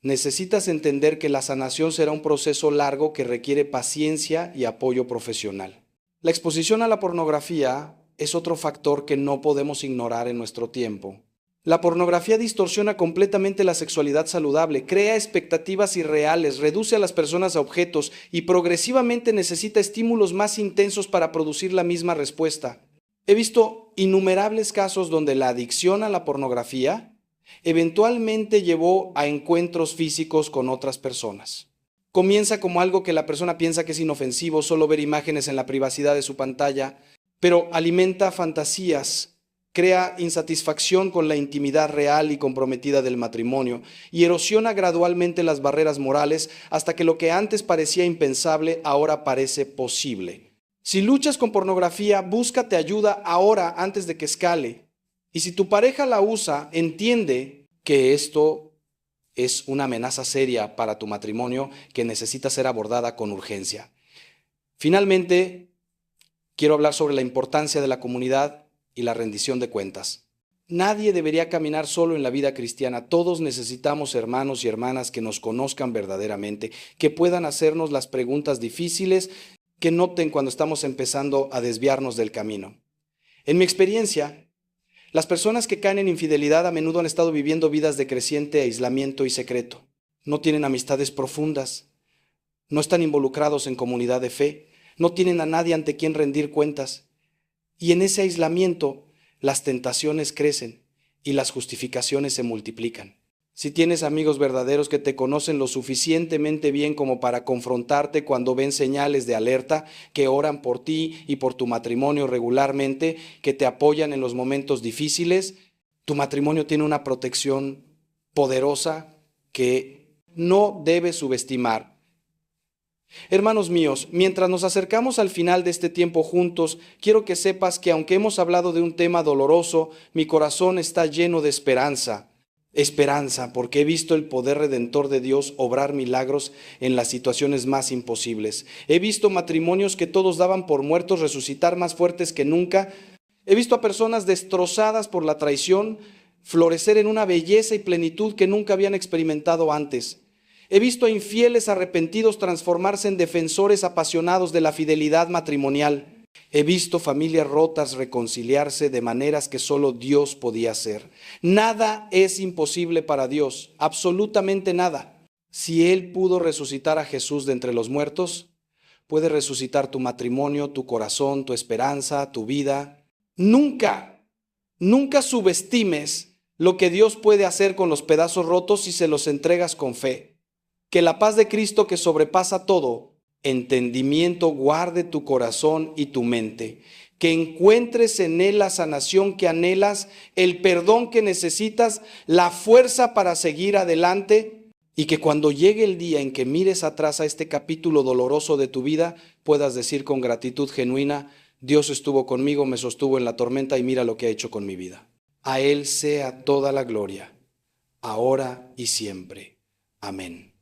Speaker 1: necesitas entender que la sanación será un proceso largo que requiere paciencia y apoyo profesional. La exposición a la pornografía es otro factor que no podemos ignorar en nuestro tiempo. La pornografía distorsiona completamente la sexualidad saludable, crea expectativas irreales, reduce a las personas a objetos y progresivamente necesita estímulos más intensos para producir la misma respuesta. He visto innumerables casos donde la adicción a la pornografía eventualmente llevó a encuentros físicos con otras personas. Comienza como algo que la persona piensa que es inofensivo, solo ver imágenes en la privacidad de su pantalla, pero alimenta fantasías, crea insatisfacción con la intimidad real y comprometida del matrimonio y erosiona gradualmente las barreras morales hasta que lo que antes parecía impensable ahora parece posible. Si luchas con pornografía, búscate ayuda ahora antes de que escale. Y si tu pareja la usa, entiende que esto es una amenaza seria para tu matrimonio que necesita ser abordada con urgencia. Finalmente, quiero hablar sobre la importancia de la comunidad y la rendición de cuentas. Nadie debería caminar solo en la vida cristiana. Todos necesitamos hermanos y hermanas que nos conozcan verdaderamente, que puedan hacernos las preguntas difíciles, que noten cuando estamos empezando a desviarnos del camino. En mi experiencia, las personas que caen en infidelidad a menudo han estado viviendo vidas de creciente aislamiento y secreto. No tienen amistades profundas, no están involucrados en comunidad de fe, no tienen a nadie ante quien rendir cuentas. Y en ese aislamiento, las tentaciones crecen y las justificaciones se multiplican. Si tienes amigos verdaderos que te conocen lo suficientemente bien como para confrontarte cuando ven señales de alerta, que oran por ti y por tu matrimonio regularmente, que te apoyan en los momentos difíciles, tu matrimonio tiene una protección poderosa que no debes subestimar. Hermanos míos, mientras nos acercamos al final de este tiempo juntos, quiero que sepas que aunque hemos hablado de un tema doloroso, mi corazón está lleno de esperanza. Esperanza, porque he visto el poder redentor de Dios obrar milagros en las situaciones más imposibles. He visto matrimonios que todos daban por muertos resucitar más fuertes que nunca. He visto a personas destrozadas por la traición florecer en una belleza y plenitud que nunca habían experimentado antes. He visto a infieles arrepentidos transformarse en defensores apasionados de la fidelidad matrimonial. He visto familias rotas reconciliarse de maneras que solo Dios podía hacer. Nada es imposible para Dios, absolutamente nada. Si Él pudo resucitar a Jesús de entre los muertos, puede resucitar tu matrimonio, tu corazón, tu esperanza, tu vida. Nunca subestimes lo que Dios puede hacer con los pedazos rotos si se los entregas con fe. Que la paz de Cristo, que sobrepasa todo entendimiento, guarde tu corazón y tu mente. Que encuentres en Él la sanación que anhelas, el perdón que necesitas, la fuerza para seguir adelante, y que cuando llegue el día en que mires atrás a este capítulo doloroso de tu vida, puedas decir con gratitud genuina: Dios estuvo conmigo, me sostuvo en la tormenta y mira lo que ha hecho con mi vida. A Él sea toda la gloria, ahora y siempre. Amén.